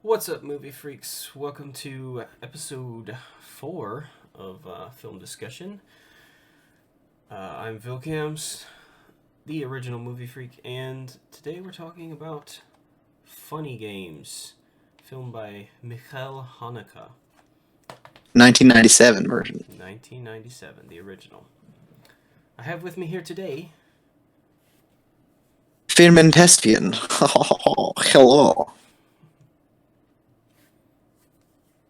What's up, movie freaks? Welcome to episode 4 of Film Discussion. I'm Vilcams, the original movie freak, and today we're talking about Funny Games, filmed by Michael Haneke, 1997 version. 1997, the original. I have with me here today. Firmen Tespian. Hello.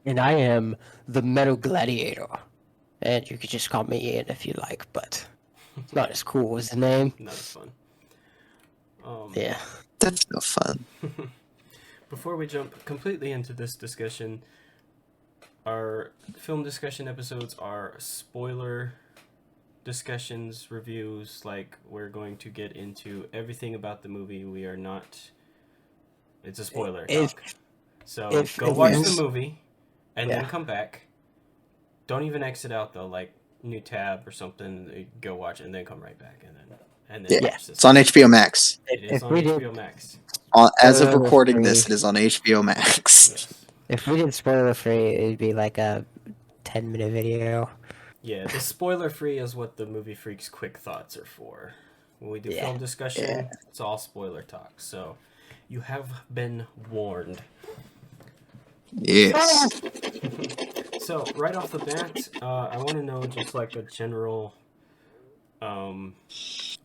And I am the Metal Gladiator. And you could just call me Ian if you like, but it's not as cool as the name. Not as fun. Yeah. That's no fun. Before we jump completely into this discussion, our film discussion episodes are spoiler discussions, reviews. Like, we're going to get into everything about the movie. We are not. It's a spoiler talk. So go watch the movie and then come back. Don't even exit out though. Like, new tab or something. Go watch it and then come right back and then watch this. It's on HBO Max. It is on HBO Max. As of recording this, it is on HBO Max. Yes. If we did spoiler free, it'd be like a 10-minute video. Yeah, the spoiler free is what the movie freaks quick thoughts are for. When we do film discussion, it's all spoiler talk. So you have been warned. Yes. So right off the bat, I want to know just like a general,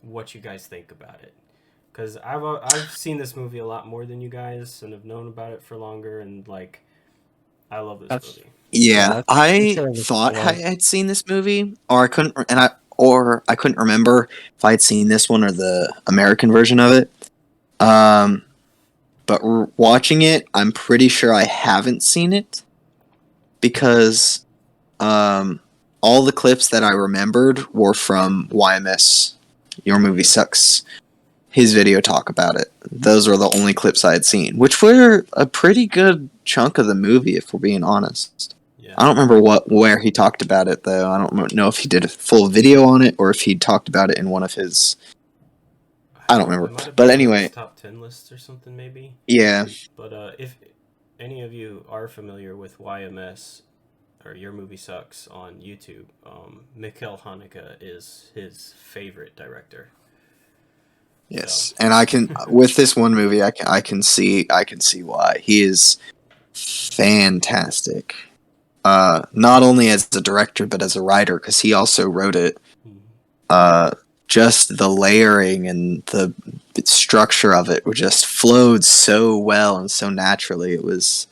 what you guys think about it. Because I've seen this movie a lot more than you guys, and have known about it for longer, and like, I love this movie. Yeah, I thought I had seen this movie, or I couldn't remember if I had seen this one or the American version of it. But watching it, I'm pretty sure I haven't seen it because all the clips that I remembered were from YMS. Your Movie Sucks. His video talk about it. Those were the only clips I had seen, which were a pretty good chunk of the movie, if we're being honest. Yeah. I don't remember where he talked about it, though. I don't know if he did a full video on it or if he talked about it in one of his... I don't remember. But anyway... top 10 lists or something, maybe? Yeah. But if any of you are familiar with YMS, or Your Movie Sucks on YouTube, Michael Haneke is his favorite director. Yes, and I can with this one movie, I can see why. He is fantastic. Not only as a director but as a writer, because he also wrote it. Just the layering and the structure of it just flowed so well and so naturally. It was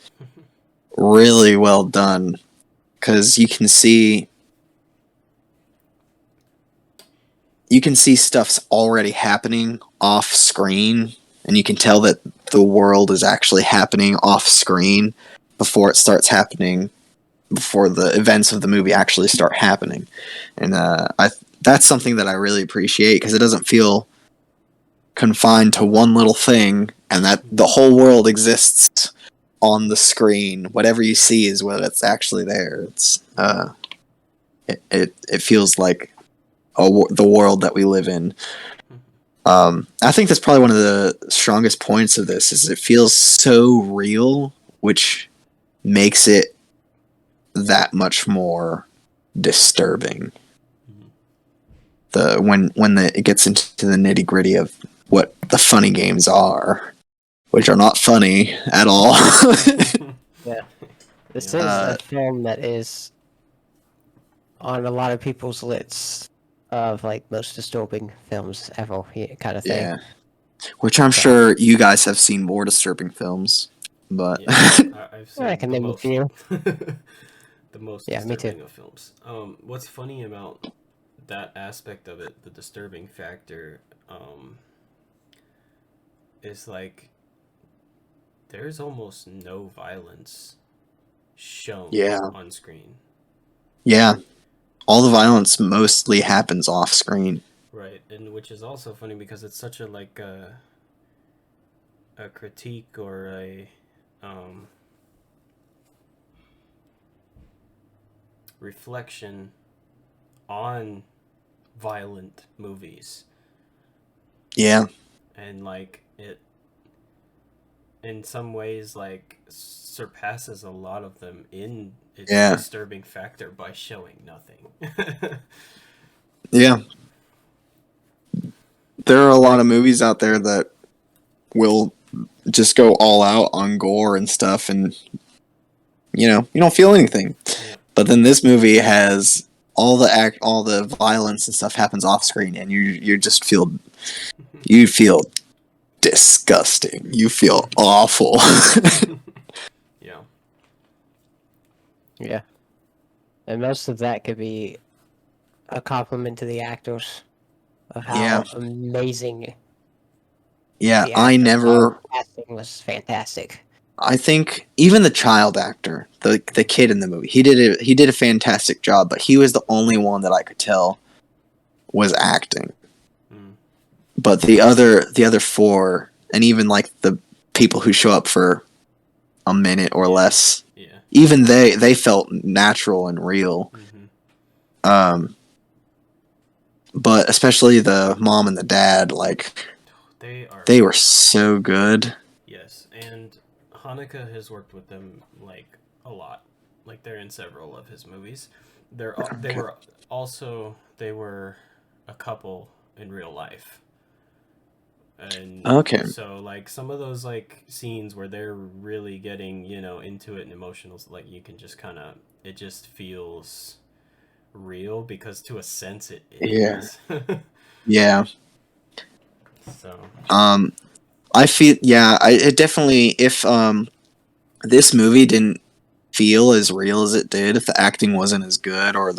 really well done, because you can see stuff's already happening off screen, and you can tell that the world is actually happening off screen before it starts happening, before the events of the movie actually start happening. And that's something that I really appreciate, because it doesn't feel confined to one little thing, and that the whole world exists on the screen. Whatever you see is what it's actually there. It's it feels like the world that we live in. I think that's probably one of the strongest points of this, is it feels so real, which makes it that much more disturbing. It gets into the nitty gritty of what the funny games are, which are not funny at all. Yeah, this is a film that is on a lot of people's lists of like most disturbing films ever, kind of thing. Yeah, which I'm sure you guys have seen more disturbing films, but I've seen I can name a few. The most disturbing me too. of films. What's funny about that aspect of it, the disturbing factor, is like there's almost no violence shown on screen. Yeah. All the violence mostly happens off screen. Right, and which is also funny because it's such a like a critique or a reflection on violent movies. Yeah. And like in some ways like surpasses a lot of them in its Yeah. disturbing factor by showing nothing. Yeah. There are a lot of movies out there that will just go all out on gore and stuff, and you don't feel anything. Yeah. But then this movie has all the violence and stuff happens off screen, and you just feel disgusting. You feel awful. Yeah. Yeah. And most of that could be a compliment to the actors of how Yeah. amazing Yeah, the I actors are. never. Casting was fantastic. I think even the child actor, the kid in the movie, he did a fantastic job, but he was the only one that I could tell was acting. Mm. But the other four, and even like the people who show up for a minute or Yeah. less, Yeah. even they felt natural and real. Mm-hmm. But especially the mom and the dad, like they were so good. Yes, and Hanukkah has worked with them like a lot. Like they're in several of his movies. They were a couple in real life. And Okay. so like some of those like scenes where they're really getting, into it and emotional, like you can just kind of it just feels real because to a sense it Yeah. is. Yeah. So, I feel it definitely if this movie didn't feel as real as it did, if the acting wasn't as good or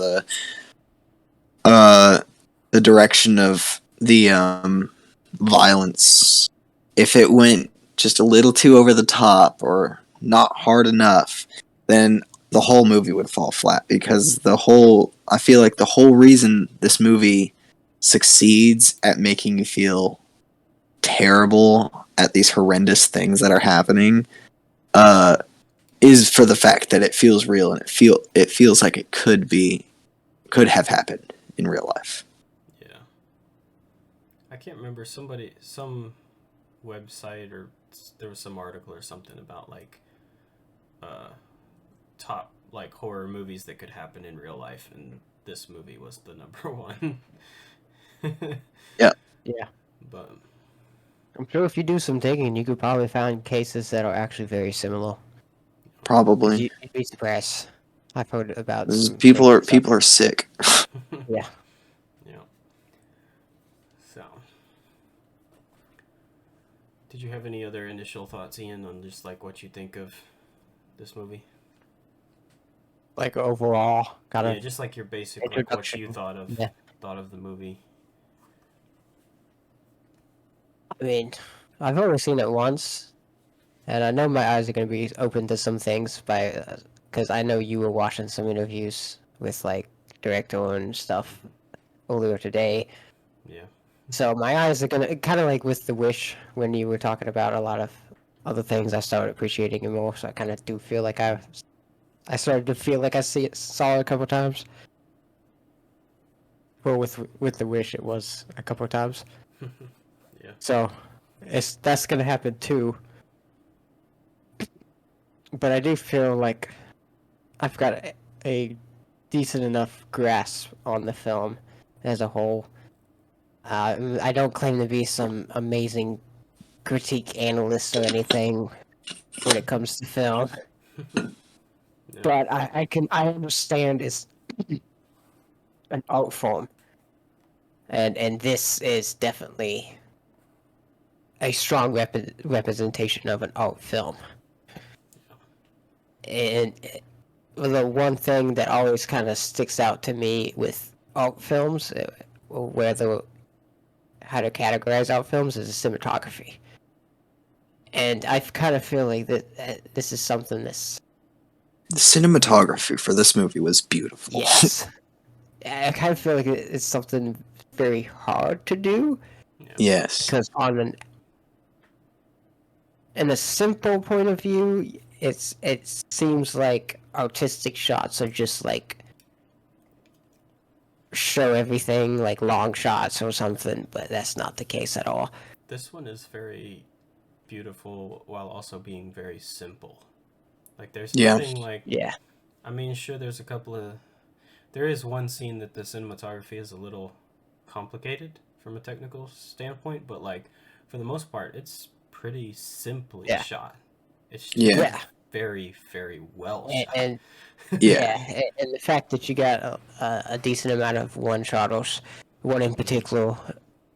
uh the direction of the violence, if it went just a little too over the top or not hard enough, then the whole movie would fall flat because I feel like the whole reason this movie succeeds at making you feel terrible at these horrendous things that are happening uh is for the fact that it feels real and it feels like it could have happened in real life. yeah. I can't remember some website or there was some article or something about like uh top like horror movies that could happen in real life, and this movie was the number one. Yeah. Yeah. But I'm sure if you do some digging, you could probably find cases that are actually very similar. Probably. You'd be surprised. I've heard about This is, some people crazy are stuff. people are sick. Yeah. yeah. So, did you have any other initial thoughts, Ian, on just like what you think of this movie? Like overall, kind Yeah, of just like your basic like what you introduction. thought Yeah. of the movie. I mean, I've only seen it once, and I know my eyes are going to be open to some things because I know you were watching some interviews with like director and stuff earlier today. Yeah. So my eyes are gonna kind of like with The Wish when you were talking about a lot of other things. I started appreciating it more, so I kind of do feel like I started to feel like saw it a couple times. Well, with The Wish, it was a couple times. Yeah. So that's gonna happen too. But I do feel like I've got a decent enough grasp on the film as a whole. I don't claim to be some amazing critique analyst or anything when it comes to film, Yeah. but I understand it's an art form, and this is definitely a strong representation of an art film. And the one thing that always kind of sticks out to me with art films, where the how to categorize art films, is the cinematography. And I kind of feel like that this is something that's The cinematography for this movie was beautiful. yes. I kind of feel like it's something very hard to do Yeah. Yes. because in a simple point of view, it seems like artistic shots are just like show everything like long shots or something, but that's not the case at all. This one is very beautiful while also being very simple. Like there's Yeah. nothing like, Yeah. I mean, sure, there's a couple of, there is one scene that the cinematography is a little complicated from a technical standpoint, but like for the most part, it's pretty simply Yeah. shot. It's just Yeah. Yeah. very, very well And, shot. and Yeah. and the fact that you got a decent amount of one shotters, one in particular,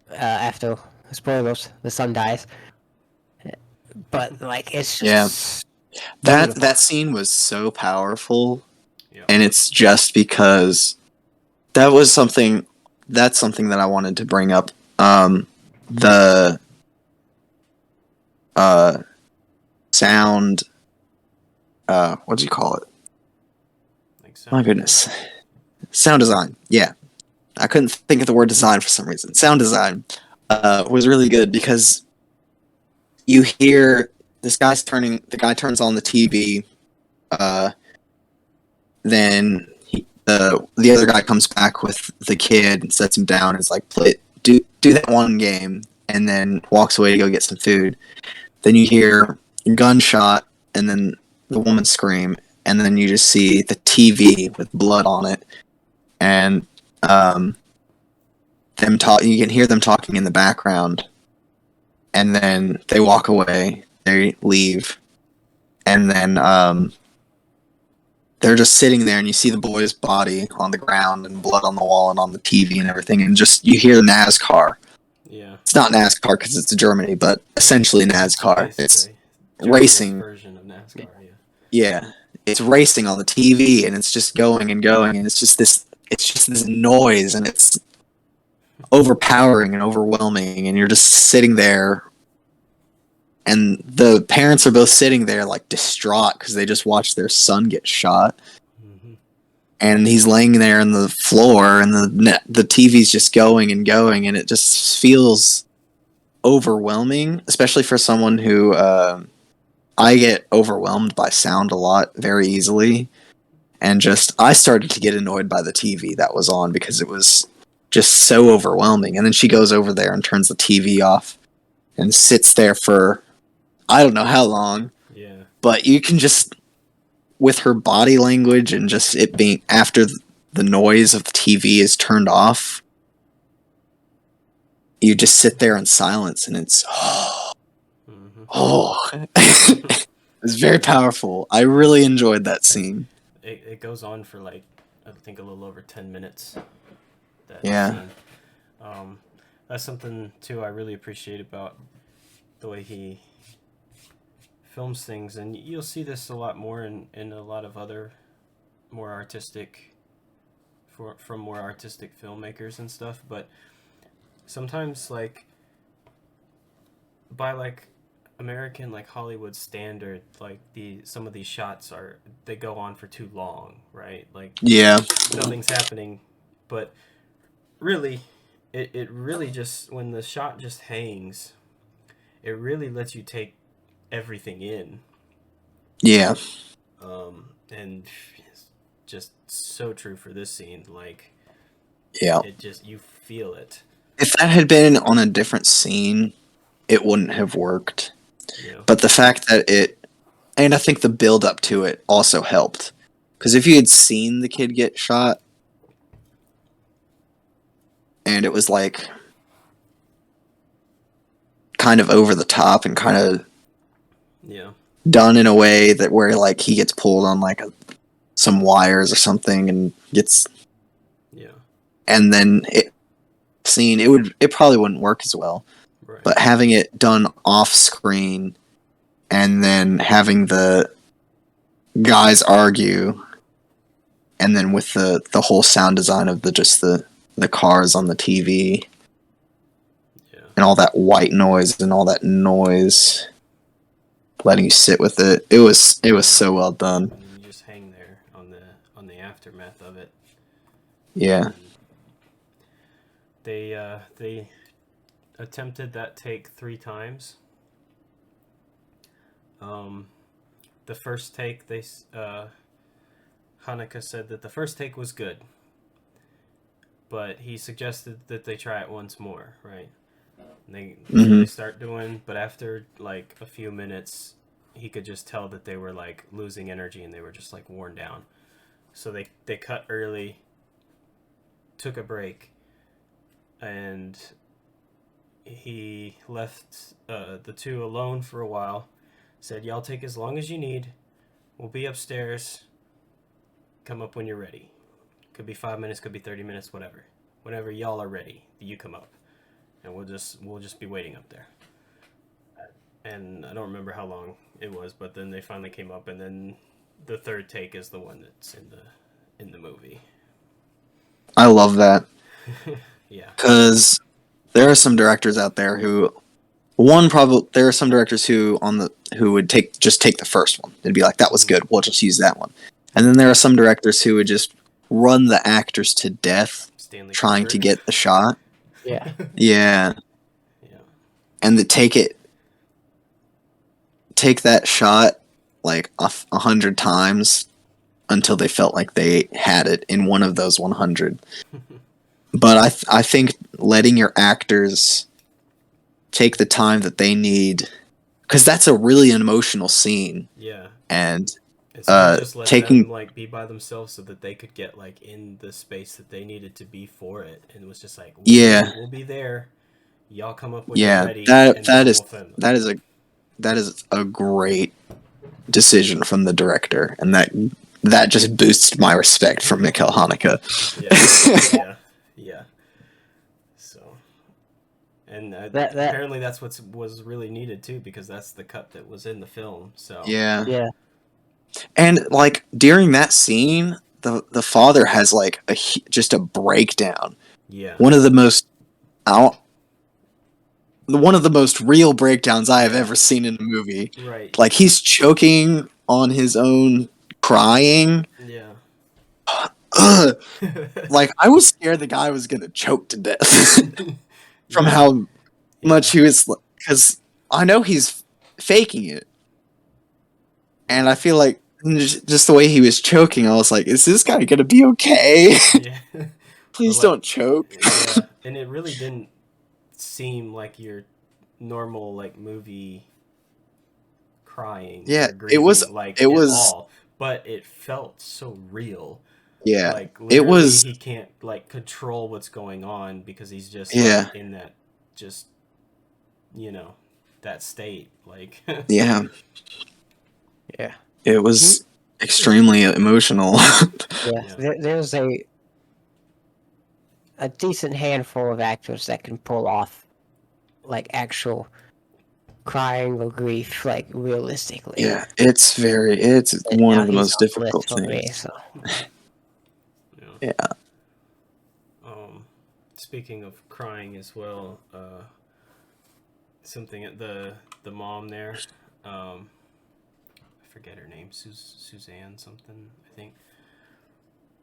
after spoilers, the son dies. But like, it's Yeah. just That beautiful. that scene was so powerful, Yeah. and it's just because that was something. That's something that I wanted to bring up. The uh, sound. What do you call it? Like My sound design. goodness, sound design. Yeah, I couldn't think of the word design for some reason. Sound design was really good because you hear this guy's turning. The guy turns on the TV. Then the other guy comes back with the kid and sets him down. And is like, do that one game, and then walks away to go get some food. Then you hear a gunshot, and then the woman scream, and then you just see the TV with blood on it, and them talk. You can hear them talking in the background, and then they walk away. They leave, and then they're just sitting there, and you see the boy's body on the ground and blood on the wall and on the TV and everything, and just you hear NASCAR. Yeah. It's not NASCAR because it's Germany, but essentially NASCAR. It's Basically, Japanese racing. version of NASCAR. Yeah. Yeah, it's racing on the TV, and it's just going and going, and it's just this. It's just this noise, and it's overpowering and overwhelming, and you're just sitting there, and the parents are both sitting there like distraught because they just watched their son get shot, Mm-hmm. and he's laying there on the floor, and the TV's just going and going, and it just feels overwhelming, especially for someone who I get overwhelmed by sound a lot very easily, and just I started to get annoyed by the TV that was on because it was just so overwhelming. And then she goes over there and turns the TV off and sits there for I don't know how long, Yeah. but you can just with her body language and just it being after the noise of the TV is turned off, you just sit there in silence, and it's Mm-hmm. it's very Yeah. powerful. I really enjoyed that scene. It goes on for like I think a little over 10 minutes. That Yeah. scene. Um, that's something too I really appreciate about the way he films things, and you'll see this a lot more in a lot of other more artistic from more artistic filmmakers and stuff. But sometimes like by like American like Hollywood standard, like some of these shots are they go on for too long, right? Like Yeah. nothing's happening, but really, it really just when the shot just hangs, it really lets you take everything in, Yeah. and it's just so true for this scene. Like Yeah. it just you feel it. If that had been on a different scene, it wouldn't have worked. Yeah. But the fact that and I think the build up to it also helped. Because if you had seen the kid get shot, and it was like kind of over the top and kind of Yeah. done in a way that where like he gets pulled on like some wires or something and gets, Yeah. and then it probably wouldn't work as well. Right. But having it done off screen and then having the guys argue, and then with the whole sound design of the cars on the TV Yeah. and all that white noise and all that noise, letting you sit with it, it was so well done. And then you just hang there on the aftermath of it. Yeah. And they attempted that take 3 times. The first take, Hanukkah said that the first take was good, but he suggested that they try it once more, right? So Hmm. they start doing, but after like a few minutes, he could just tell that they were like losing energy and they were just like worn down. So they cut early, took a break, and he left the two alone for a while. Said, "Y'all take as long as you need. We'll be upstairs. Come up when you're ready. Could be 5 minutes, could be 30 minutes, whatever. Whenever y'all are ready, you come up, and we'll just be waiting up there." And I don't remember how long it was, but then they finally came up, and then the third take is the one that's in the movie. I love that Yeah. because there are some directors out there who one probably there are some directors who would take the first one. They'd be like, that was good, we'll just use that one. And then there are some directors who would just run the actors to death Stanley trying to Kubrick. get the shot. Yeah. Yeah. Yeah. And take that shot like 100 times until they felt like they had it in one of those 100. But I think letting your actors take the time that they need, because that's a really emotional scene, Yeah. and And so he just let them taking like be by themselves so that they could get like in the space that they needed to be for it, and it was just like, yeah we'll be there. Y'all come up when you're yeah ready, that and that then is we'll film it. that is a that is a great decision from the director, and that just boosts my respect for Mikhail Haneke. Yeah. Yeah. Yeah. So, and That apparently that's what was really needed too, because that's the cut that was in the film. So Yeah. yeah. And like during that scene, the father has like just a breakdown. yeah. One of the most out one of the most real breakdowns I have Yeah. ever seen in a movie. Right. Like he's choking on his own crying. Yeah. Ugh. Like I was scared the guy was gonna choke to death from Yeah. how Yeah. much he was, because I know he's faking it, and I feel like just the way he was choking, I was like, is this guy gonna be okay? Yeah. But Please like, don't choke. yeah, and it really didn't seem like your normal like movie crying Yeah, or grieving like it at was all, but it felt so real. yeah, Like it literally was he can't like control what's going on because he's just like yeah, in that just you know that state like yeah. Yeah. It You, was extremely emotional. yeah. yeah. There's a decent handful of actors that can pull off like actual crying or grief like realistically. Yeah, it's And one now of the he's most on the list difficult for me. things. So Yeah. Yeah. Speaking of crying as well, something the mom there, I forget her name, Suzanne something, I think.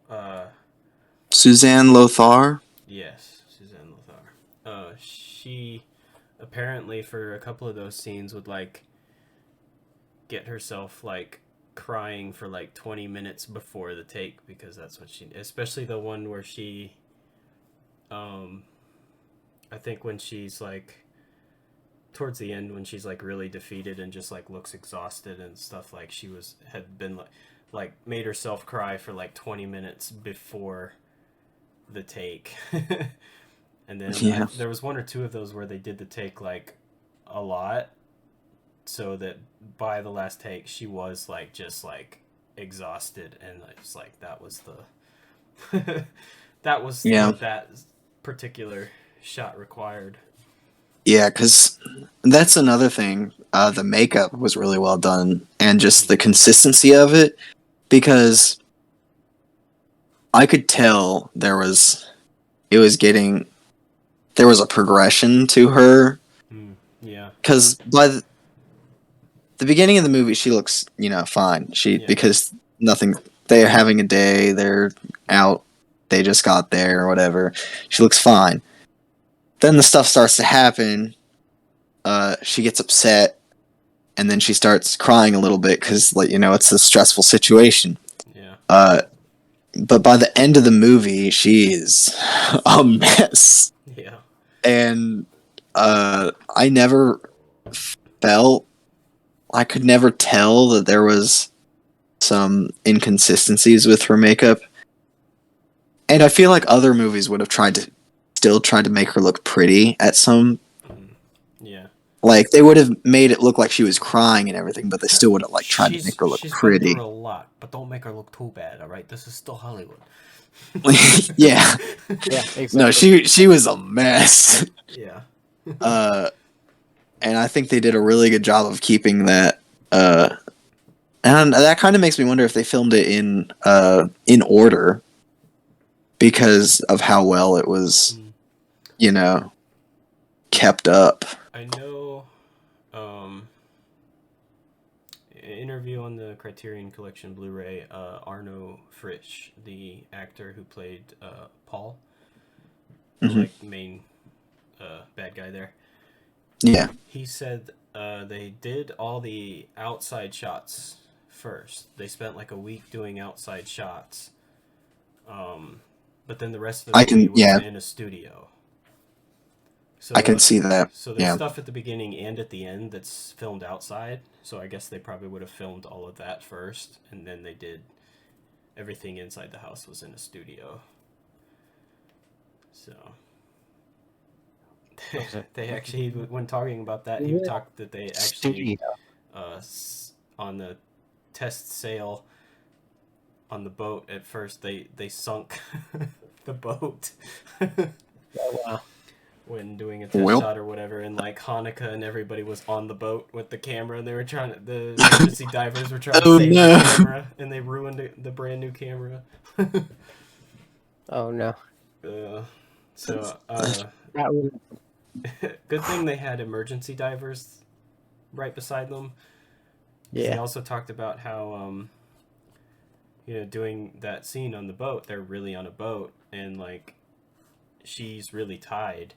Uh, Suzanne Lothar? yes, Suzanne Lothar. She apparently for a couple of those scenes would like get herself like crying for like 20 minutes before the take because that's what she, especially the one where she, um, I think when she's like towards the end when she's like really defeated and just like looks exhausted and stuff, like she had been like made herself cry for like 20 minutes before the take. And then Yeah. there was one or two of those where they did the take like a lot, so that by the last take she was like just like exhausted, and it's like that was the that was Yeah. what that particular shot required. Yeah, because that's another thing. The makeup was really well done, and just the consistency of it, because I could tell it was getting, there was a progression to her, Yeah. because by the beginning of the movie, she looks, fine. Yeah. Because nothing, they're having a day, they're out, they just got there or whatever. She looks fine. Then the stuff starts to happen. She gets upset, and then she starts crying a little bit because, like, it's a stressful situation. Yeah. But by the end of the movie, she is a mess. Yeah. And I never felt, I could never tell that there was some inconsistencies with her makeup. And I feel like other movies would have still tried to make her look pretty at some, Yeah. like they would have made it look like she was crying and everything, but they still would have like tried to make her look She's been pretty. through a lot, but don't make her look too bad. All right, this is still Hollywood. Yeah. Yeah, exactly. No, she was a mess. Yeah. And I think they did a really good job of keeping that. And that kind of makes me wonder if they filmed it in order because of how well it was, kept up. I know. Interview on the Criterion Collection Blu-ray. Arno Frisch, the actor who played Paul, like main bad guy there. Yeah. He said they did all the outside shots first. They spent like a week doing outside shots. But then the rest of the movie was in a studio. So, I can see that. So there's stuff at the beginning and at the end that's filmed outside. So I guess they probably would have filmed all of that first, and then they did everything inside the house was in a studio. So they actually, when talking about that, he talked that they actually on the test sail on the boat at first they sunk the boat. Oh, wow. When doing a test shot or whatever, and like Hanukkah and everybody was on the boat with the camera, and they were trying to, the emergency divers were trying to save the camera, and they ruined the brand new camera. Oh no. So That was... good thing they had emergency divers right beside them. Yeah. They also talked about how doing that scene on the boat, they're really on a boat, and like she's really tied.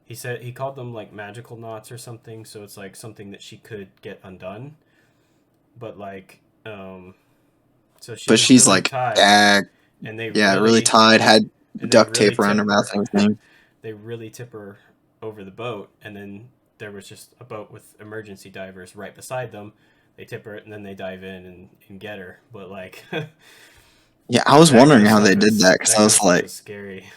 He said he called them like magical knots or something, so it's like something that she could get undone. But like so she's really like tied, and they really tied, had duct tape around her mouth and everything. They really tip her over the boat, and then there was just a boat with emergency divers right beside them. They tip her and then they dive in and get her. But like yeah, I was wondering how they did that, because I was like, scary.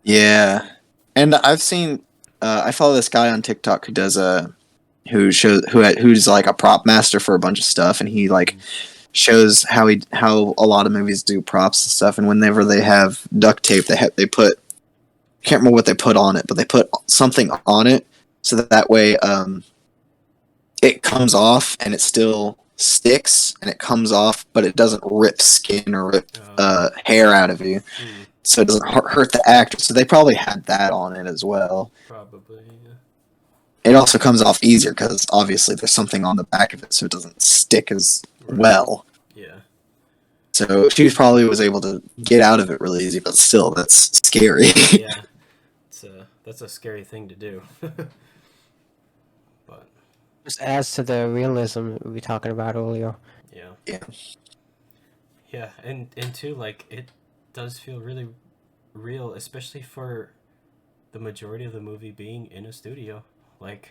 Yeah, and I've seen. I follow this guy on TikTok who does who's like a prop master for a bunch of stuff, and he like shows how a lot of movies do props and stuff. And whenever they have duct tape, they put, I can't remember what they put on it, but they put something on it so that way it comes off and it still sticks, and it comes off, but it doesn't rip skin or rip hair out of you. So it doesn't hurt the actor. So they probably had that on it as well. Probably, yeah. It also comes off easier because obviously there's something on the back of it, so it doesn't stick as well. Yeah. So she probably was able to get out of it really easy, but still, that's scary. Yeah, that's a scary thing to do. But just adds to the realism we were talking about earlier. Yeah. Yeah, and too, like, it does feel really real, especially for the majority of the movie being in a studio. Like,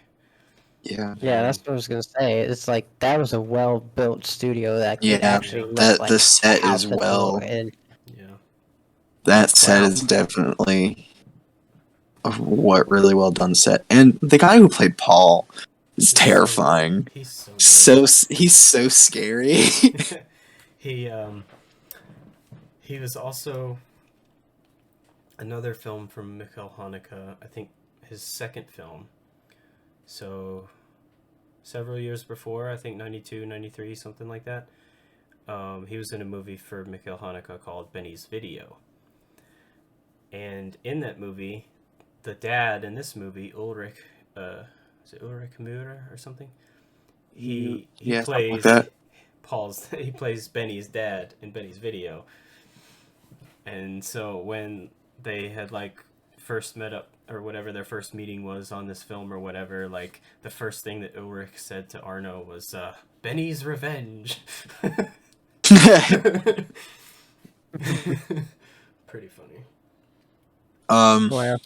yeah, that's what I was gonna say. It's like that was a well-built studio that could actually look that like the set is well. That set is definitely a really well done set, and the guy who played Paul is terrifying. He's so good. He's so scary. He was also another film from Mikhail Haneke, I think his second film. So several years before, I think 92, 93, something like that. He was in a movie for Mikhail Haneke called Benny's Video. And in that movie, the dad in this movie, Ulrich, is it Ulrich Müller or something? He plays like he plays Benny's dad in Benny's Video. And so when they had like first met up, or whatever their first meeting was on this film or whatever, like the first thing that Ulrich said to Arno was Benny's revenge. Pretty funny. Wow.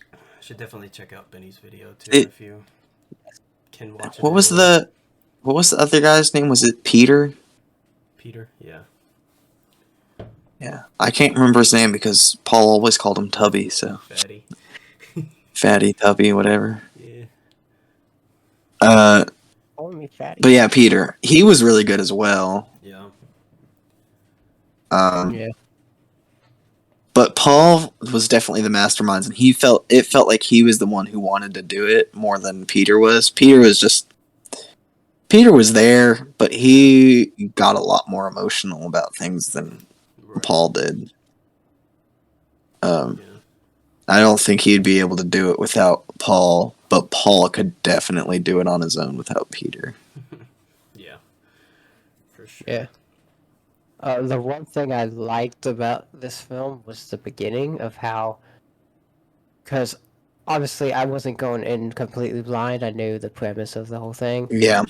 should definitely check out Benny's video too It- if you can watch it. What was anyway. the other guy's name? Was it Peter? Peter? Yeah. Yeah, I can't remember his name because Paul always called him Tubby. So Fatty. Fatty, Tubby, whatever. Yeah. Call me fatty. But yeah, Peter. He was really good as well. Yeah. Yeah. But Paul was definitely the mastermind, and it felt like he was the one who wanted to do it more than Peter was. Peter was there, but he got a lot more emotional about things than Right. Paul did. Yeah. I don't think he'd be able to do it without Paul, but Paul could definitely do it on his own without Peter. Yeah. For sure. Yeah. The one thing I liked about this film was the beginning of how, because obviously I wasn't going in completely blind. I knew the premise of the whole thing. Yeah,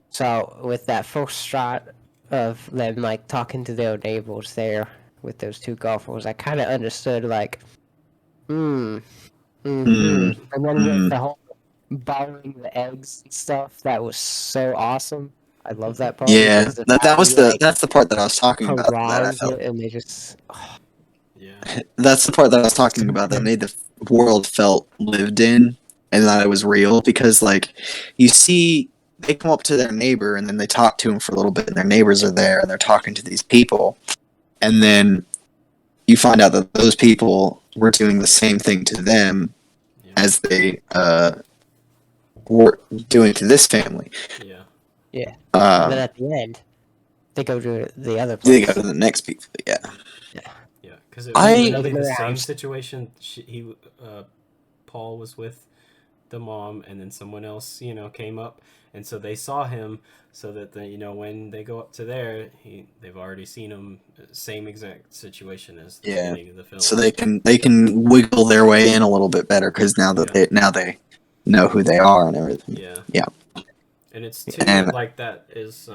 So with that first shot of them like talking to their neighbors there with those two golfers, I kind of understood like, and then with the whole borrowing the eggs and stuff, that was so awesome. I love that part. yeah. Because the fact That's the part that I was talking about. That I prolongs felt. it, and they just Yeah. That's the part that I was talking about that made the world felt lived in and that it was real because, like, you see, they come up to their neighbor and then they talk to him for a little bit, and their neighbors are there and they're talking to these people, and then you find out that those people were doing the same thing to them Yeah. as they were doing to this family. Yeah. yeah. And then Um, at the end, they go to the other they place. go to the next people. Yeah, Yeah. Because it I- was really Making the the same rounds. situation. Paul was with the mom, and then someone else, came up, and so they saw him. So that when they go up to there, they've already seen him. Same exact situation as the Yeah. beginning of the film. so they can wiggle their way in a little bit better because now that they know who they are and everything. Yeah. Yeah. And it's And- like that is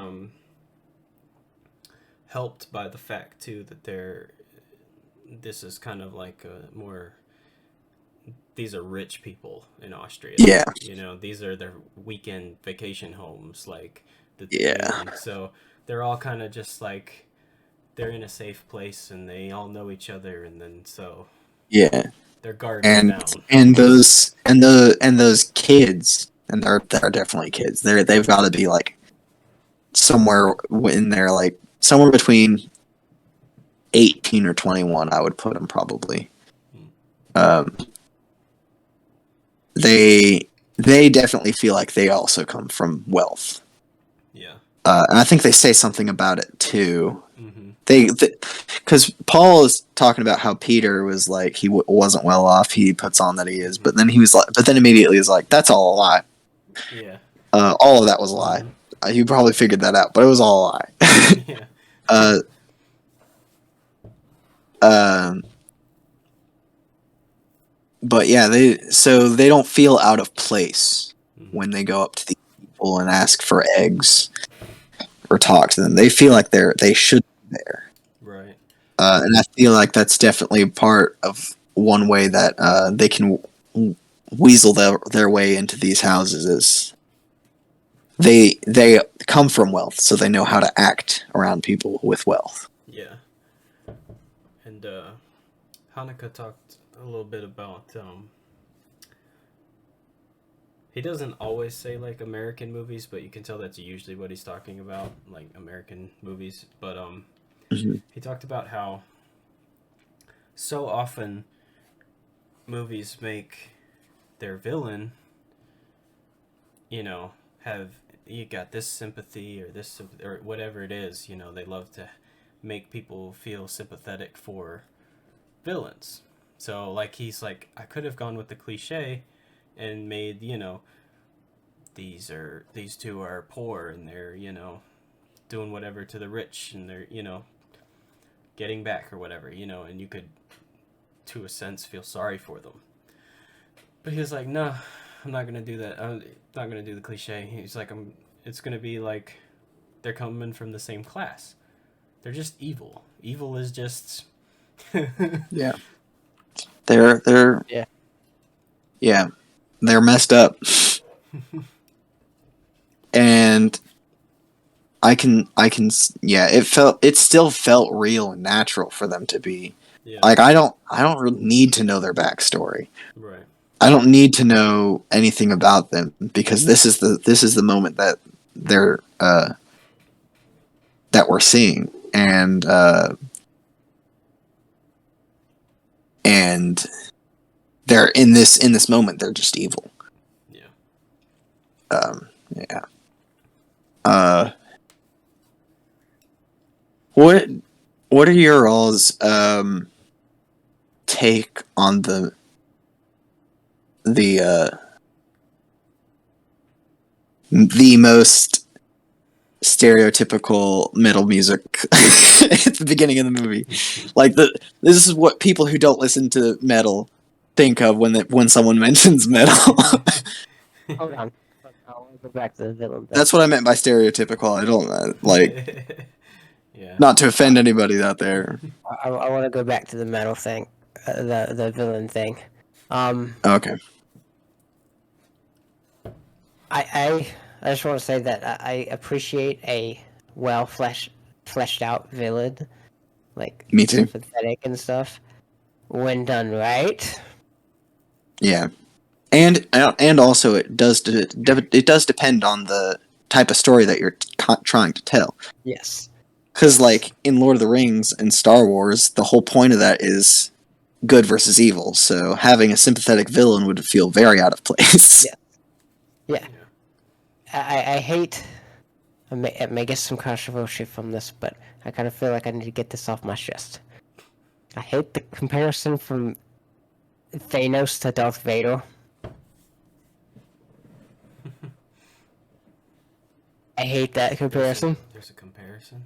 helped by the fact too that this is kind of like a more. These are rich people in Austria. Yeah. These are their weekend vacation homes, like Yeah. so they're all kind of just like they're in a safe place and they all know each other, and then so Yeah. they're guarding down. And those kids, and they're definitely kids. They've got to be like somewhere in there, like somewhere between 18 or 21. I would put them probably. They definitely feel like they also come from wealth. Yeah. And I think they say something about it too. Mm-hmm. Because Paul is talking about how Peter was like he wasn't well off. He puts on that he is, but then immediately is like, that's all a lie. Yeah. All of that was a lie. You probably figured that out, but it was all a lie. Yeah. But yeah, they don't feel out of place when they go up to these people and ask for eggs or talk to them. They feel like they should be there. Right. And I feel like that's definitely part of one way that they can weasel their way into these houses is they come from wealth, so they know how to act around people with wealth. Yeah. And Hanukkah talked a little bit about he doesn't always say like American movies, but you can tell that's usually what he's talking about, like American movies. But he talked about how so often movies make their villain, have you got this sympathy or whatever it is, they love to make people feel sympathetic for villains. So like he's like, I could have gone with the cliche and made, these two are poor and they're, doing whatever to the rich and they're, getting back or whatever, and you could to a sense feel sorry for them. But he was like, no, I'm not gonna do that. I'm not gonna do the cliche. He's like, it's gonna be like they're coming from the same class. They're just evil. Evil is just Yeah. They're Yeah, they're messed up, and yeah, it still felt real and natural for them to be. Yeah. Like I don't really need to know their backstory. Right. I don't need to know anything about them because this is the moment that they're that we're seeing, and they're in this moment they're just evil. Yeah. Yeah. What are your all's take on the the most stereotypical metal music at the beginning of the movie? Like this is what people who don't listen to metal think of when someone mentions metal. Hold on. I want to go back to the villain thing. That's what I meant by stereotypical. I don't like Yeah. not to offend anybody out there. I want to go back to the metal thing, the villain thing. Okay. I just want to say that I appreciate a well fleshed out villain, like Me too. sympathetic and stuff, when done right. Yeah. And also it does depend on the type of story that you're trying to tell. Yes. Because like in Lord of the Rings and Star Wars, the whole point of that is good versus evil. So having a sympathetic villain would feel very out of place. Yeah. Yeah. I hate. I may get some controversy from this, but I kind of feel like I need to get this off my chest. I hate the comparison from Thanos to Darth Vader. I hate that comparison. There's a comparison.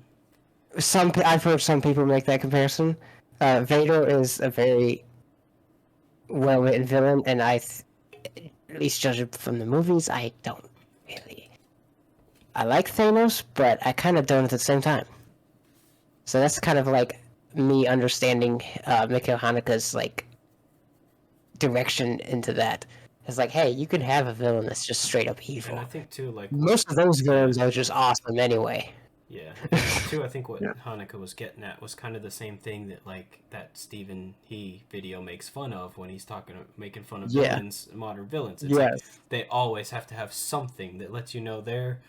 I've heard some people make that comparison. Vader is a very well-written villain, and at least judging from the movies, I don't really. I like Thanos, but I kind of don't at the same time. So that's kind of like me understanding Mikhail Haneke's like direction into that. It's like, hey, you can have a villain that's just straight up evil. And I think too, like Most of those villains are just awesome anyway. yeah. And too, I think what Yeah. Hanukkah was getting at was kind of the same thing that like that Stephen He video makes fun of when he's making fun of Yeah. villains, modern villains. It's Yes. like they always have to have something that lets you know they're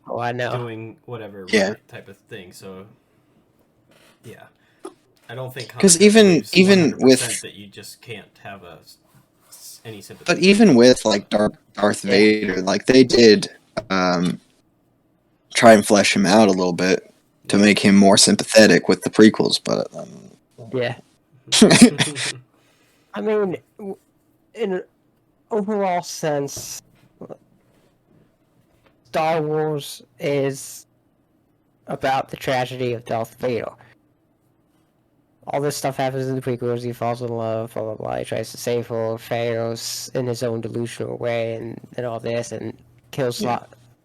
Oh, I know. doing whatever Yeah. right type of thing. So yeah, I don't think 'Cause Hanukkah even believes 100% with- that you just can't have any sympathy. But even with like Darth Vader, like they did try and flesh him out a little bit to make him more sympathetic with the prequels, but Yeah. I mean, in an overall sense, Star Wars is about the tragedy of Darth Vader. All this stuff happens in the prequels. He falls in love, blah blah blah. He tries to save her, fails in his own delusional way, and all this, and kills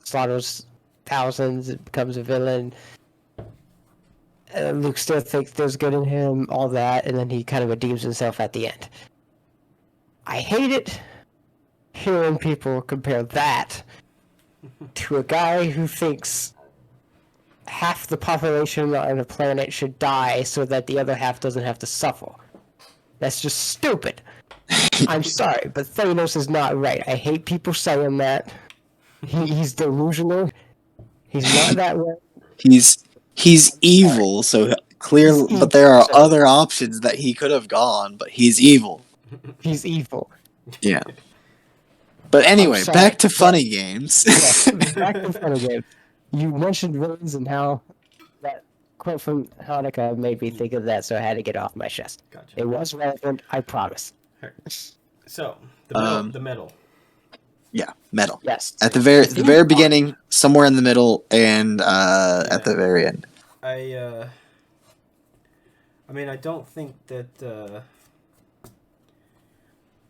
slaughters thousands, and becomes a villain. Luke still thinks there's good in him, all that, and then he kind of redeems himself at the end. I hate it hearing people compare that to a guy who thinks half the population on the planet should die so that the other half doesn't have to suffer. That's just stupid. I'm sorry, but Thanos is not right. I hate people saying that. He's delusional. He's not that way. he's evil, so clearly, He's but there are evil. other options that he could have gone, but he's evil. He's evil. Yeah. But anyway, sorry, back to but- funny games. Yes, back to Funny Game. You mentioned villains and how that quote from Hanukkah made me think of that, so I had to get off my chest. Gotcha. It was relevant, I promise. So the metal, Um, the metal. Yeah, metal. Yes. At the very beginning, somewhere in the middle, and at the very end. I mean, I don't think that.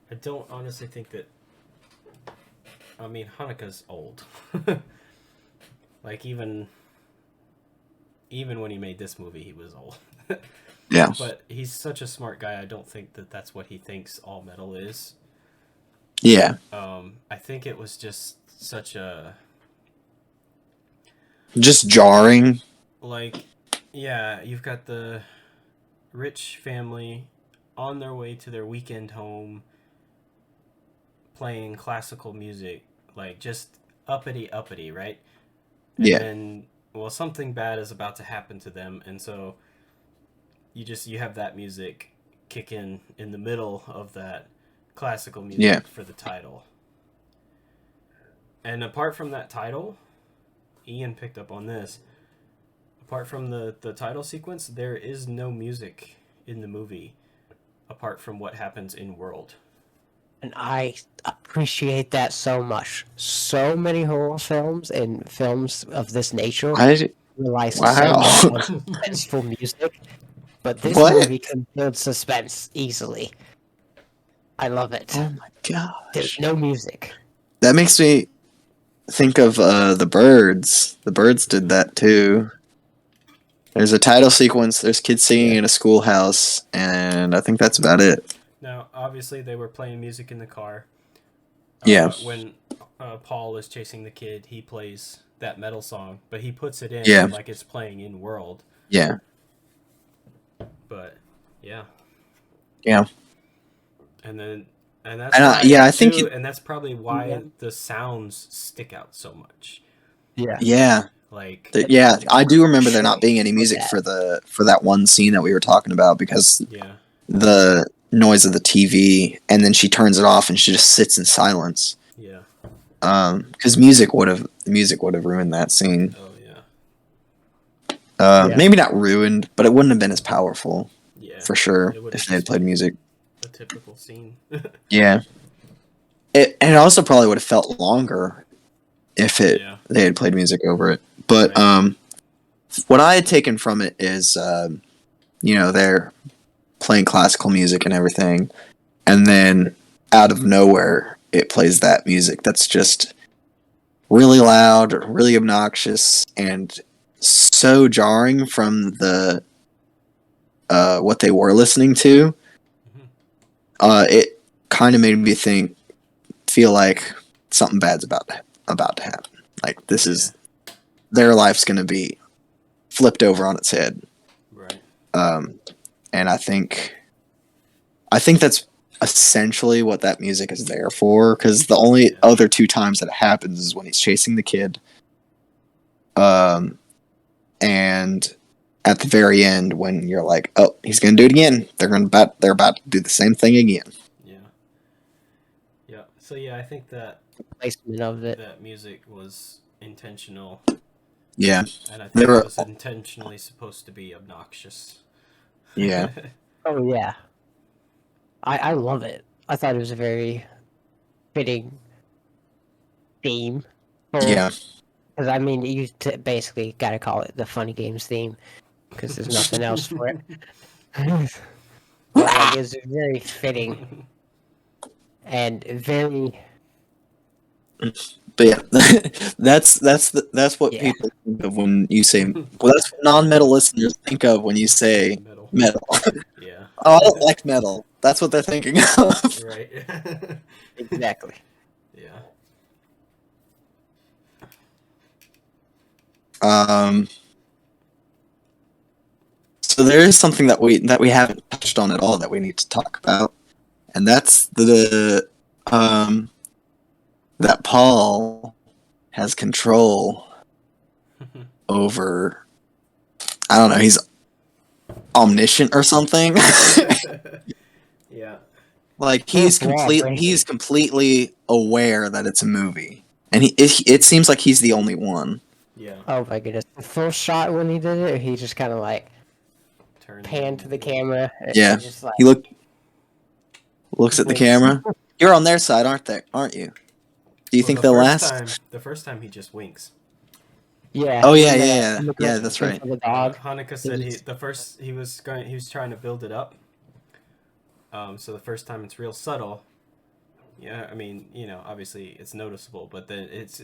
I don't honestly think that. I mean, Hanukkah's old. Like even when he made this movie, he was old. Yeah. But he's such a smart guy. I don't think that that's what he thinks all metal is. Yeah. I think it was just such a Just jarring. like, yeah, you've got the rich family on their way to their weekend home playing classical music, like just uppity uppity, right? And Yeah. then, well, something bad is about to happen to them, and so you have that music kick in the middle of that classical music Yeah. for the title. And apart from that title, Ian picked up on this. Apart from the title sequence, there is no music in the movie apart from what happens in world. And I appreciate that so much. So many horror films and films of this nature I rely so wow. much on suspenseful music, but this What? movie can build suspense easily. I love it. Oh my There's gosh. no music. That makes me think of the Birds. The Birds did that too. There's a title sequence, there's kids singing Yeah. in a schoolhouse, and I think that's about it. Now, obviously, they were playing music in the car. Yeah. When Paul is chasing the kid, he plays that metal song, but he puts it in Yeah. like it's playing in world. Yeah. But yeah, Yeah. and then and that's And why yeah, I think and that's probably why the sounds stick out so much. Yeah. yeah. Like, Yeah, I do remember there not Sure. being any music for that one scene that we were talking about because yeah, the noise of the TV, and then she turns it off and she just sits in silence. yeah, Because music would have ruined that scene. oh yeah, Yeah. Maybe not ruined, but it wouldn't have been as powerful yeah, for sure it would if have they had just played been music. a typical scene. Yeah, and it also probably would have felt longer if Yeah. they had played music over it. But Right. what I had taken from it is, they're playing classical music and everything, and then out of nowhere it plays that music that's just really loud, really obnoxious, and so jarring from the what they were listening to. It kind of made me feel like something bad's about to happen. Like this is their life's going to be flipped over on its head. Right. And I think that's essentially what that music is there for. Because the only other two times that it happens is when he's chasing the kid, and at the very end when you're like, oh, he's going to do it again. They're about to do the same thing again. Yeah. Yeah. So yeah, I think that Placement of it. that music was intentional. Yeah. And I They think were- it was intentionally supposed to be obnoxious. Yeah. Oh yeah. I love it. I thought it was a very fitting theme. Yeah. Because I mean, you basically got to call it the Funny Games theme, because there's nothing else for it. But, like, it's very fitting and very. But yeah, that's what Yeah. people think of when you say. Well, that's what non-metal listeners think of when you say Metal. metal. Yeah. Oh, I don't like metal. That's what they're thinking of. Right. Exactly. Yeah. So there is something that we haven't touched on at all that we need to talk about, and that's that Paul has control over. I don't know. He's omniscient or something. Yeah. Like he's completely aware that it's a movie, and it seems like he's the only one. Yeah. Oh my goodness. The first shot when he did it, he just kind of like Turn panned to the camera. and Yeah, Just like, he looks at the winks. camera. You're on their side, aren't you? Do you think they'll last? The first time he just winks. Yeah. Oh, yeah, when the- yeah. when the Yeah, girl that's came right. for the dog. Hanukkah said he was trying to build it up. So the first time it's real subtle. Yeah, I mean, obviously it's noticeable, but then it's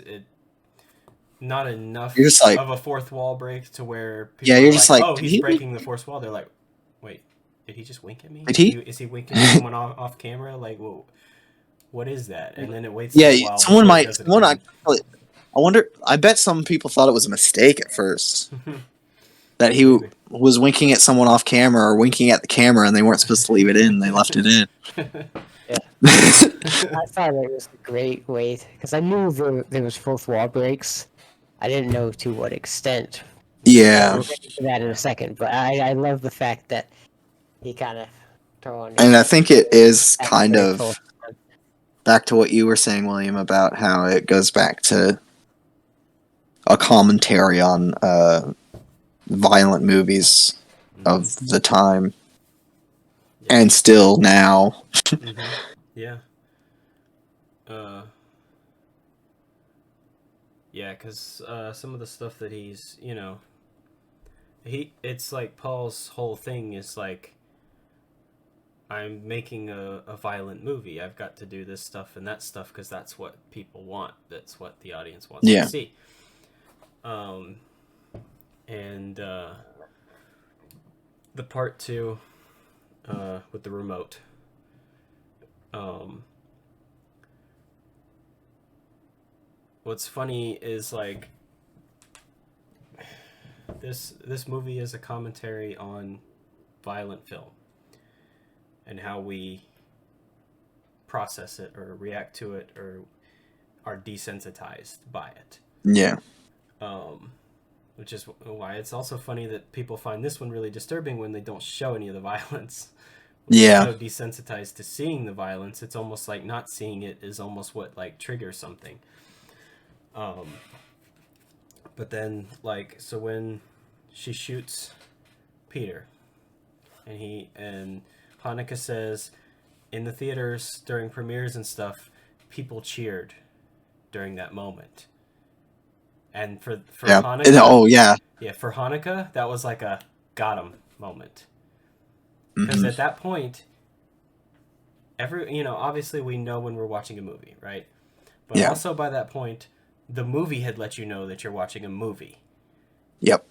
not enough You're just like- of a fourth wall break to where people Yeah, you're are just like, like, oh, did he's he- breaking the fourth wall. They're like, wait, did he just wink at me? Did he? Is he winking at someone off camera? Like, what is that? And then it waits Yeah, a while someone before it might. does it Someone again. I wonder. I bet some people thought it was a mistake at first that he Maybe. was winking at someone off camera or winking at the camera, and they weren't supposed to leave it in. They left it in. I thought it was a great way because I knew there was fourth wall breaks. I didn't know to what extent. Yeah, We'll get into that in a second, but I love the fact that he kind of throwing and I think it is at kind very of close. back to what you were saying, William, about how it goes back to a commentary on violent movies of the time and still now. Yeah. Yeah, because some of the stuff that he's, it's like Paul's whole thing is like, I'm making a violent movie. I've got to do this stuff and that stuff because that's what people want. That's what the audience wants to see. And the part two with the remote. What's funny is like this movie is a commentary on violent film and how we process it or react to it or are desensitized by it. Yeah. Which is why it's also funny that people find this one really disturbing when they don't show any of the violence. Yeah. So desensitized to seeing the violence, it's almost like not seeing it is almost what like triggers something. But then like so when she shoots Peter, and Hanukkah says in the theaters during premieres and stuff, people cheered during that moment. And for Hanukkah, for Hanukkah, that was like a got him moment. Because at that point, obviously we know when we're watching a movie, right? But also by that point, the movie had let you know that you're watching a movie. Yep.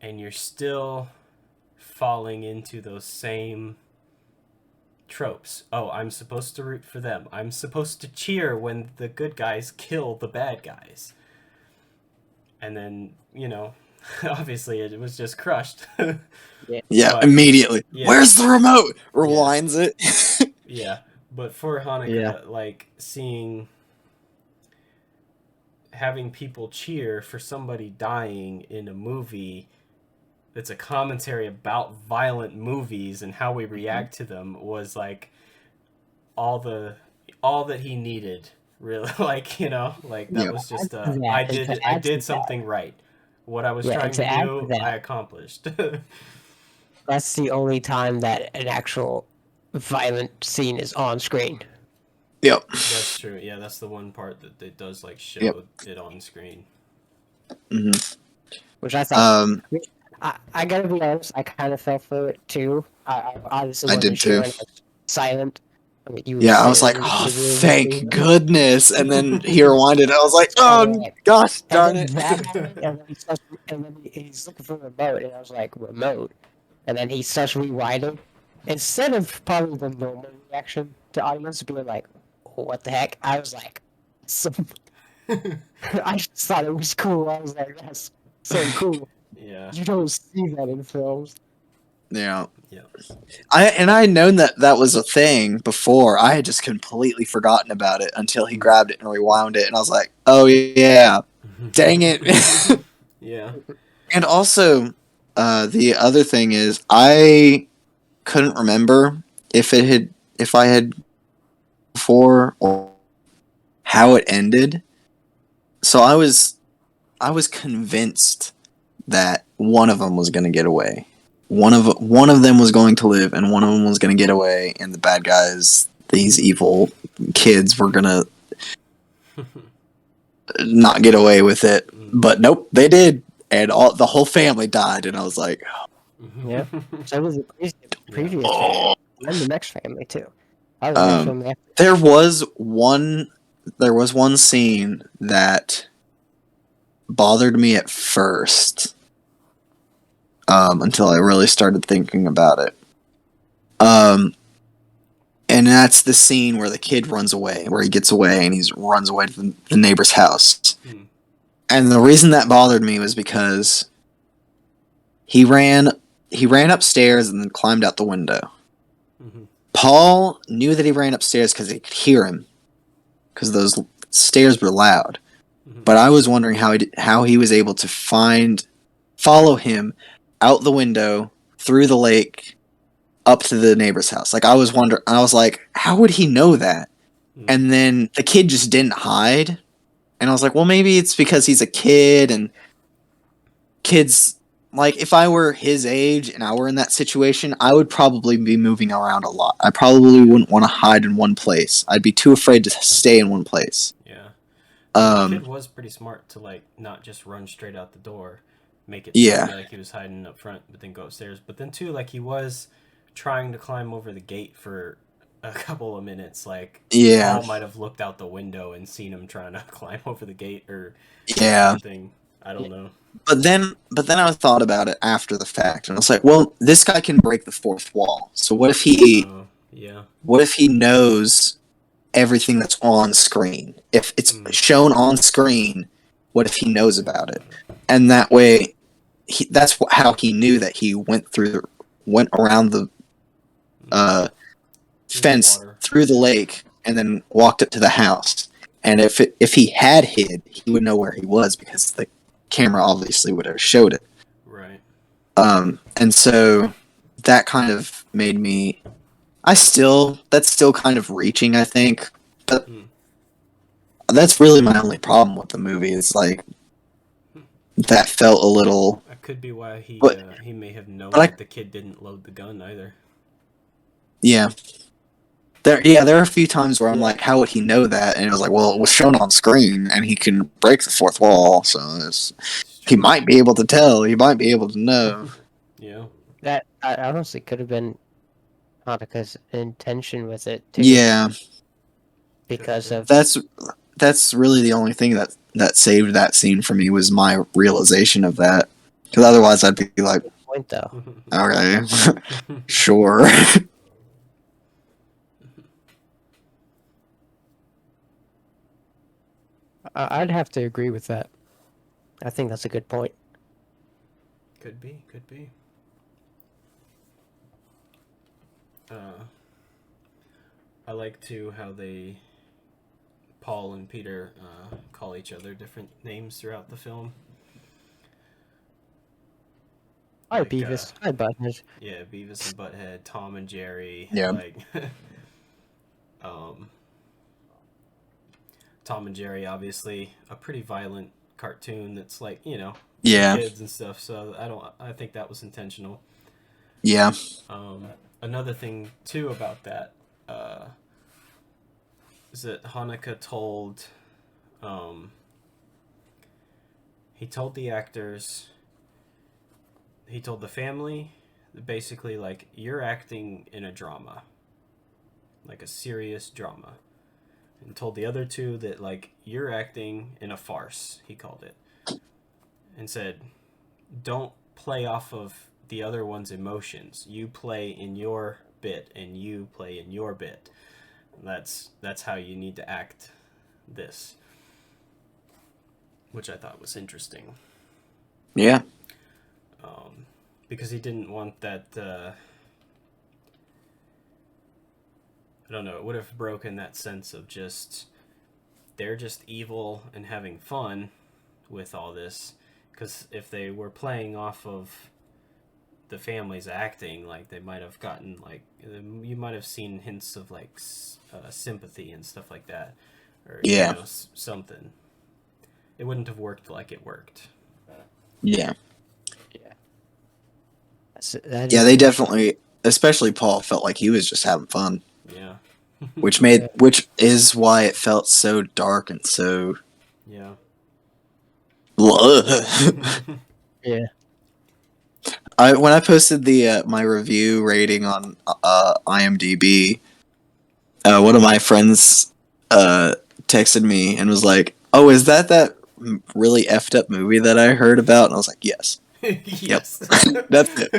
And you're still falling into those same tropes. Oh, I'm supposed to root for them. I'm supposed to cheer when the good guys kill the bad guys. And then, obviously it was just crushed. Immediately. Yeah. Where's the remote? Rewinds it. Yeah. But for Hanukkah, like having people cheer for somebody dying in a movie that's a commentary about violent movies and how we react to them was like all that he needed, really. That was just I did something right. What I was trying to do, I accomplished. That's the only time that an actual violent scene is on screen. Yep. That's true. Yeah, that's the one part that it does like show it on screen. Which I thought. I gotta be honest, I kind of fell for it too. I obviously wasn't sure when it was silent. I mean, I was like, oh, thank goodness. And then he rewinded. I was like, oh, gosh darn it. And then he's looking for a remote, and I was like, remote? And then he starts rewinding. Instead of probably the normal reaction to audience being like, what the heck? I was like, I just thought it was cool. I was like, that's so cool. Yeah. You don't see that in films. Yeah. I had known that was a thing before. I had just completely forgotten about it until he grabbed it and rewound it, and I was like, "Oh yeah, dang it!" Yeah. And also, the other thing is, I couldn't remember if I had before or how it ended. So I was convinced that one of them was going to get away. One of them was going to live, and one of them was going to get away, and the bad guys, these evil kids, were going to not get away with it. But nope, they did, and the whole family died, and I was like, yeah. So was the previous family, and the next family too. There was one scene that bothered me at first. Until I really started thinking about it. And that's the scene where the kid runs away, where he gets away and he runs away to the neighbor's house. And the reason that bothered me was because he ran upstairs and then climbed out the window. Paul knew that he ran upstairs because he could hear him, because those stairs were loud. But I was wondering how he was able to follow him out the window, through the lake, up to the neighbor's house. Like, I was like, how would he know that? And then the kid just didn't hide. And I was like, well, maybe it's because he's a kid, and kids, like, if I were his age and I were in that situation, I would probably be moving around a lot. I probably wouldn't want to hide in one place. I'd be too afraid to stay in one place. Yeah. The kid was pretty smart to, like, not just run straight out the door, make it seem like he was hiding up front, but then go upstairs. But then, too, like, he was trying to climb over the gate for a couple of minutes. Like, Paul might have looked out the window and seen him trying to climb over the gate or something. I don't know. But then I thought about it after the fact, and I was like, well, this guy can break the fourth wall. So what if he knows everything that's on screen? If it's shown on screen, what if he knows about it? And that way, that's how he knew that he went around the fence, through the lake, and then walked up to the house. And if he had hid, he would know where he was, because the camera obviously would have showed it. Right. And so that kind of made me. That's still kind of reaching, I think. But that's really my only problem with the movie. It's like, that felt a little. That could be why he may have known that the kid didn't load the gun either. Yeah. There are a few times where I'm like, how would he know that? And it was like, well, it was shown on screen, and he can break the fourth wall, so he might be able to tell. He might be able to know. Yeah. That honestly could have been Haneka's intention with it, too. Yeah. Because of... That's really the only thing that saved that scene for me, was my realization of that. Because otherwise I'd be like, point, though. Okay, sure. I'd have to agree with that. I think that's a good point. Could be. I like, too, how Paul and Peter call each other different names throughout the film. Hi, Beavis. Hi, Butthead. Yeah, Beavis and Butthead, Tom and Jerry. Yeah. Like, Tom and Jerry, obviously, a pretty violent cartoon that's like, kids and stuff. So I think that was intentional. Yeah. Another thing too about that is that Haneke told the actors, he told the family, basically, like, you're acting in a drama, like a serious drama. And told the other two that, like, you're acting in a farce, he called it. And said, don't play off of the other one's emotions. You play in your bit, and you play in your bit. That's how you need to act this. Which I thought was interesting. Yeah. Because he didn't want that... I don't know, it would have broken that sense of just, they're just evil and having fun with all this. Because if they were playing off of the family's acting, like, they might have gotten, like, you might have seen hints of, like, sympathy and stuff like that. Or, something. It wouldn't have worked like it worked. Yeah. Yeah, they definitely, especially Paul, felt like he was just having fun. Yeah. which is why it felt so dark and so... Yeah. Yeah. When I posted my review rating on IMDb, one of my friends texted me and was like, "Oh, is that really effed up movie that I heard about?" And I was like, "Yes." Yes. That's it.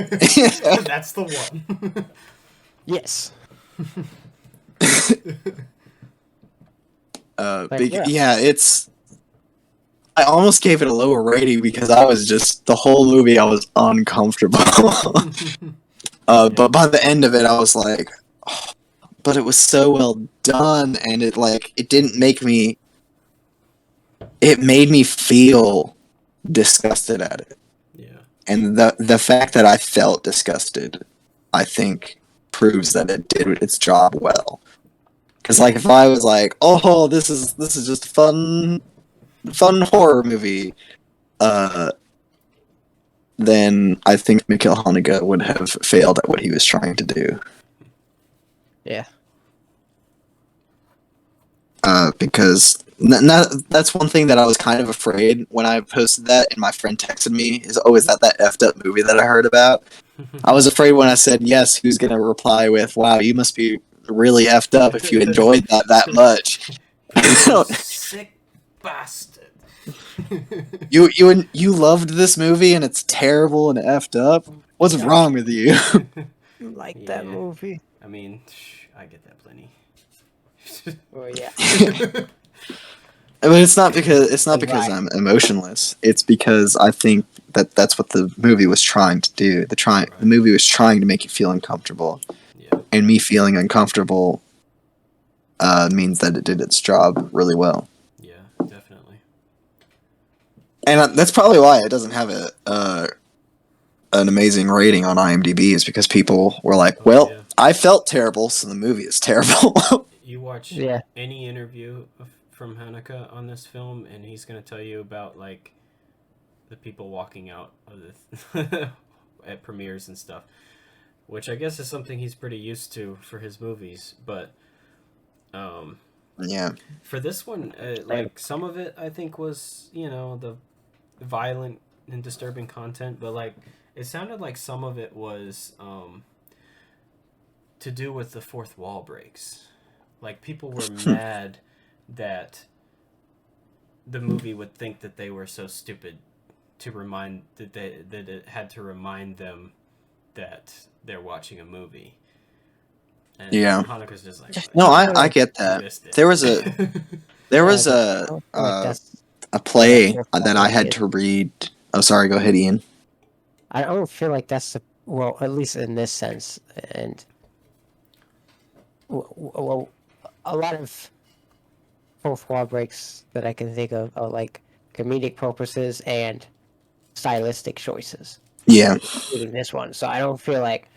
That's the one. Yes. Yeah, it's. I almost gave it a lower rating because I was just the whole movie I was uncomfortable. But by the end of it, I was like, oh, but it was so well done, and it didn't make me. It made me feel disgusted at it, Yeah. and the fact that I felt disgusted, I think, proves that it did its job well. Because like if I was like, oh, this is just a fun horror movie, then I think Mikhail Haneke would have failed at what he was trying to do. Yeah. Because that's one thing that I was kind of afraid when I posted that, and my friend texted me, is that effed up movie that I heard about? I was afraid when I said yes, he was going to reply with, wow, you must be really effed up if you enjoyed that much. You sick bastard. You loved this movie and it's terrible and effed up? What's wrong with you? You like that movie? I mean, I get that plenty. Oh yeah. I mean, it's not because I'm emotionless. It's because I think that's what the movie was trying to do. The movie was trying to make you feel uncomfortable. Yeah. And me feeling uncomfortable means that it did its job really well. Yeah, definitely. And that's probably why it doesn't have an amazing rating on IMDb, is because people were like, well, yeah. I felt terrible, so the movie is terrible. You watch any interview from Haneke on this film, and he's going to tell you about, like, the people walking out of the at premieres and stuff, which I guess is something he's pretty used to for his movies, but yeah. For this one, like, some of it, I think, was, the violent and disturbing content, but, like, it sounded like some of it was to do with the fourth wall breaks. Like, people were mad that the movie would think that they were so stupid that it had to remind them that they're watching a movie. And Hanukkah's just like, no, I get that. There was a play that I had to read. Oh, sorry. Go ahead, Ian. I don't feel like that's well, at least in this sense, and well, a lot of fourth wall breaks that I can think of are like comedic purposes and stylistic choices. Yeah, including this one. So I don't feel like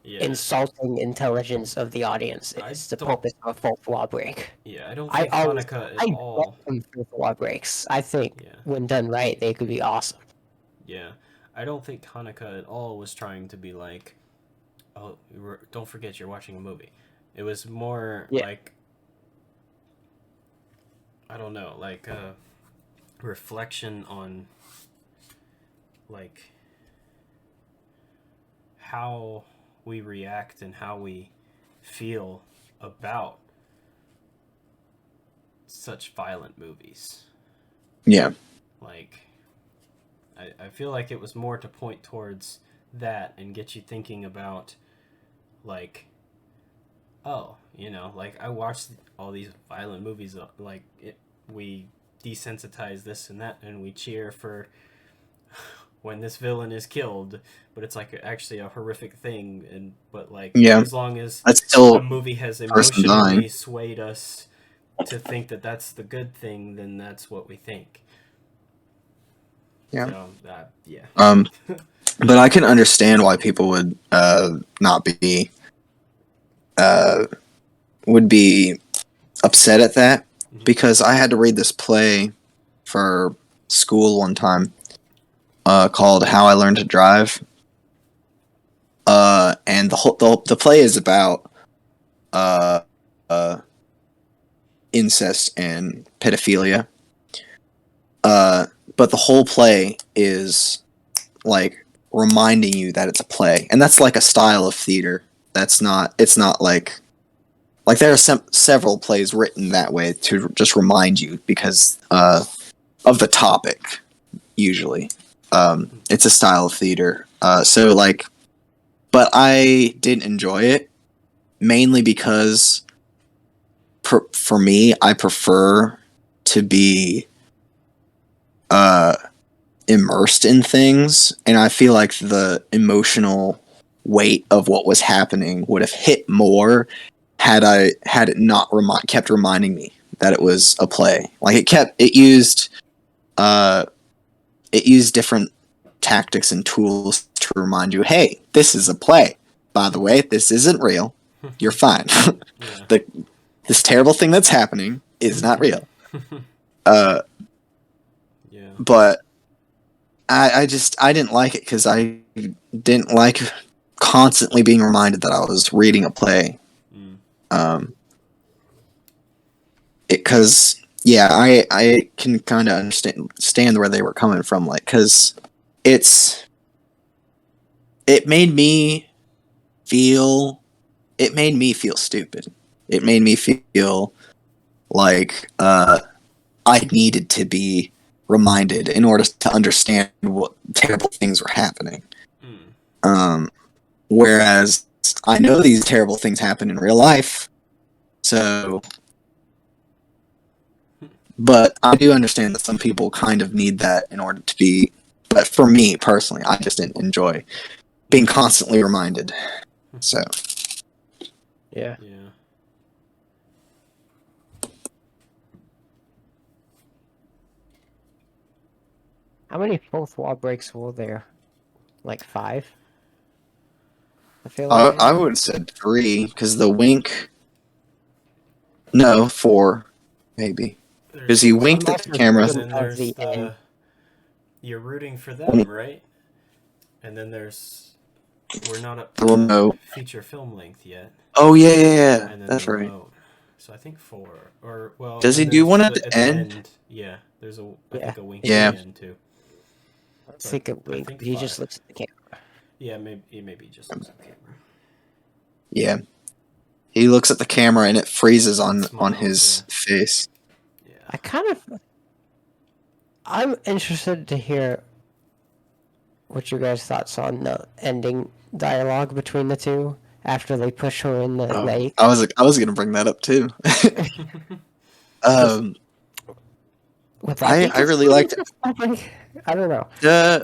insulting intelligence of the audience is the purpose of a fourth wall break. Yeah, I don't think Hanukkah at all. I love fourth wall breaks. I think when done right, they could be awesome. Yeah, I don't think Hanukkah at all was trying to be like, oh, don't forget you're watching a movie. It was more like, I don't know, like a reflection on, like, how we react and how we feel about such violent movies. Yeah. Like, I feel like it was more to point towards that and get you thinking about, like, oh, like, I watched all these violent movies, like, we desensitize this and that, and we cheer for when this villain is killed, but it's, like, actually a horrific thing, but, like, as long as a movie has emotionally swayed us to think that that's the good thing, then that's what we think. Yeah. So, but I can understand why people would not be would be upset at that, because I had to read this play for school one time called How I Learned to Drive, and the play is about incest and pedophilia, but the whole play is like reminding you that it's a play, and that's like a style of theater. It's not like there are several plays written that way to just remind you because of the topic. Usually, it's a style of theater. But I didn't enjoy it mainly because for me, I prefer to be immersed in things, and I feel like the emotional weight of what was happening would have hit more had it not kept reminding me that it was a play. Like it used different tactics and tools to remind you, hey, this is a play. By the way, this isn't real. You're fine. Yeah. This terrible thing that's happening is not real. Yeah. But I didn't like it because I didn't like constantly being reminded that I was reading a play. Because I can kind of understand where they were coming from, like, because it made me feel stupid. It made me feel like I needed to be reminded in order to understand what terrible things were happening. Whereas I know these terrible things happen in real life, so. But I do understand that some people kind of need that in order to be. But for me personally, I just didn't enjoy being constantly reminded. So. Yeah. How many fourth wall breaks were there? Like 5? I feel like I would have said 3 because the wink. No, 4, maybe. Because he winked at the camera. And then there's the you're rooting for them, right? And then there's we're not up to remote feature film length yet. Oh yeah. And then That's the right. remote. So I think 4 or well. Does he do one at the end? Yeah, there's I think a wink Yeah. at the end too. I think a wink, but he just looks at the camera. Yeah, maybe he just looks at the camera. Yeah. He looks at the camera and it freezes on his face. Yeah. I'm interested to hear what your guys' thoughts on the ending dialogue between the two after they push her in the lake. I was gonna bring that up too. I really liked it. I don't know.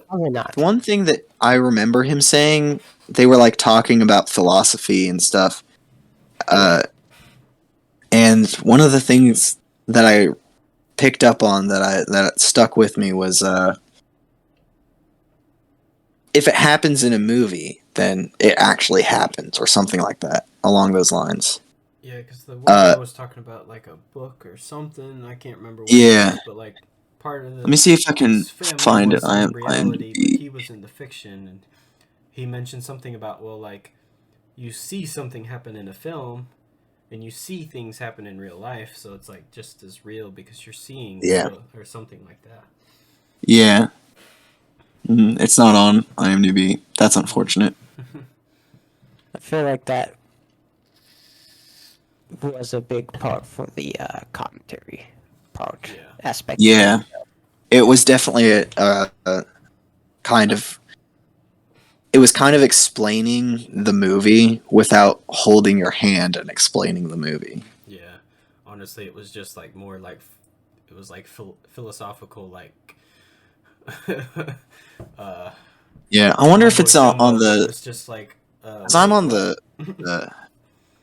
Probably not. One thing that I remember him saying, they were like talking about philosophy and stuff. And one of the things that I picked up on that stuck with me was if it happens in a movie, then it actually happens, or something like that, along those lines. Yeah, because the one guy was talking about like a book or something. I can't remember what it was, but like part of the. Let me see if I can find it. I am reality, but he was in the fiction, and he mentioned something about like you see something happen in a film, and you see things happen in real life, so it's like just as real because you're seeing or something like that. Yeah. It's not on IMDb. That's unfortunate. I feel like that was a big part for the commentary part aspect. Yeah. It was definitely a kind of... It was kind of explaining the movie without holding your hand and explaining the movie. Yeah. Honestly, it was just like more like... It was like philosophical, like... yeah, I wonder if it's on the... It's just like... Because I'm on the...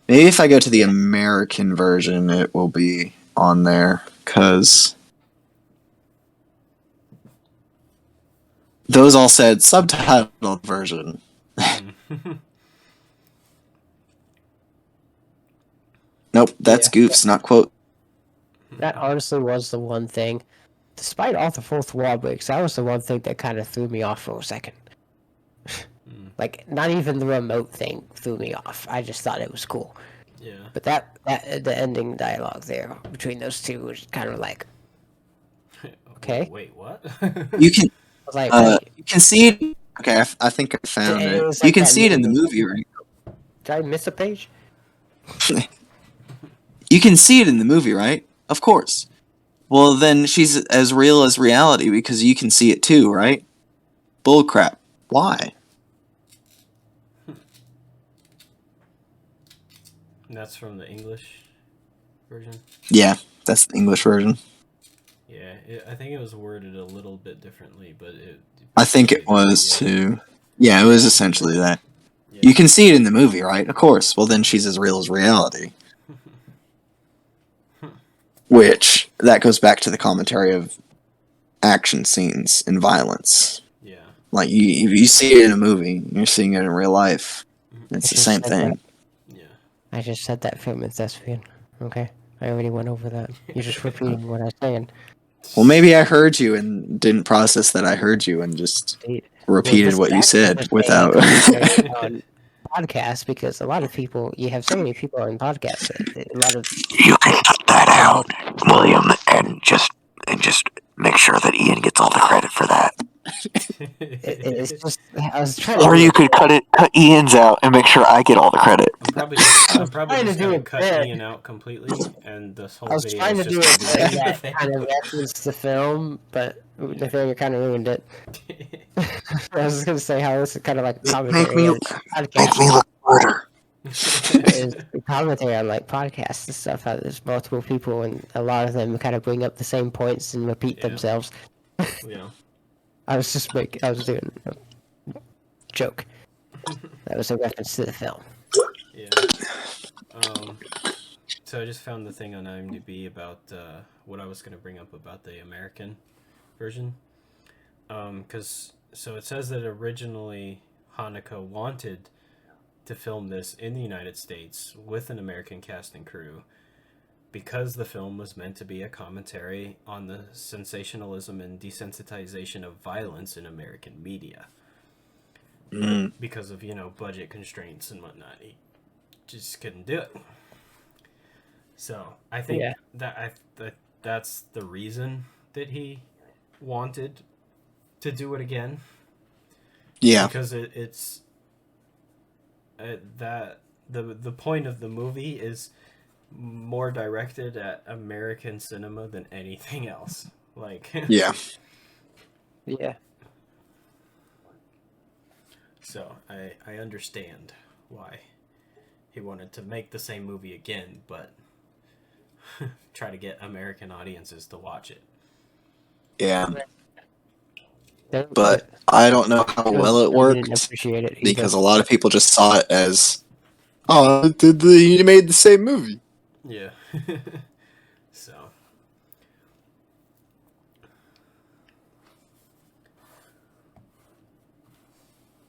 Maybe if I go to the American version, it will be on there. Because... Those all said subtitled version. Nope, that's Goofs, not quote. That honestly was the one thing. Despite all the fourth wall breaks, that was the one thing that kind of threw me off for a second. Like, not even the remote thing threw me off. I just thought it was cool. Yeah. But the ending dialogue there between those two was kind of like, okay. Wait, what? You can... I was like, wait. You can see it... Okay, I think I found it. Like you can see it in the movie, right? Did I miss a page? You can see it in the movie, right? Of course. Well, then she's as real as reality because you can see it too, right? Bullcrap. Why? And that's from the English. version? Yeah, that's the English version. Yeah, I think it was worded a little bit differently, but it I think basically it was yeah. too. Yeah, it was essentially that. Yeah. You can see it in the movie, right? Of course. Well, then she's as real as reality. Which, that goes back to the commentary of action scenes and violence. Yeah. Like, if you see it in a movie, you're seeing it in real life. It's I the just same said thing. Yeah. I just said that film is thespian. Okay, I already went over that. You're just repeating what I was saying. Well, maybe I heard you and didn't process that I heard you and just Well, repeated this is what you actually said just a without. commentary on podcasts because a lot of people, you have so many people on podcasts. A lot of You can cut that out, William, and just make sure that Ian gets all the credit for that. it's just I was trying Or to do you it. could cut Ian's out and make sure I get all the credit. I'm probably just trying to do gonna it cut there. Ian out completely, and this I whole was video trying is to do just it gonna be that kind of reference the film, but the film kind of ruined it. I was just gonna say how this is kind of like commentary on podcasts. look harder. Is commentary on like podcasts and stuff. How there's multiple people and a lot of them kind of bring up the same points and repeat Yeah. themselves. Yeah. I was doing a joke. That was a reference to the film. Yeah. So I just found the thing on IMDb about what I was going to bring up about the American version. Because so it says that originally Hanukkah wanted to film this in the United States with an American cast and crew because the film was meant to be a commentary on the sensationalism and desensitization of violence in American media. Because of, budget constraints and whatnot. He just couldn't do it. So I think that's the reason that he wanted to do it again. Yeah. Because it's that the point of the movie is more directed at American cinema than anything else. Like Yeah. Yeah. So I understand why he wanted to make the same movie again, but try to get American audiences to watch it. Yeah. But I don't know how well it worked didn't appreciate it because a lot of people just saw it as, oh, he made the same movie. Yeah. So.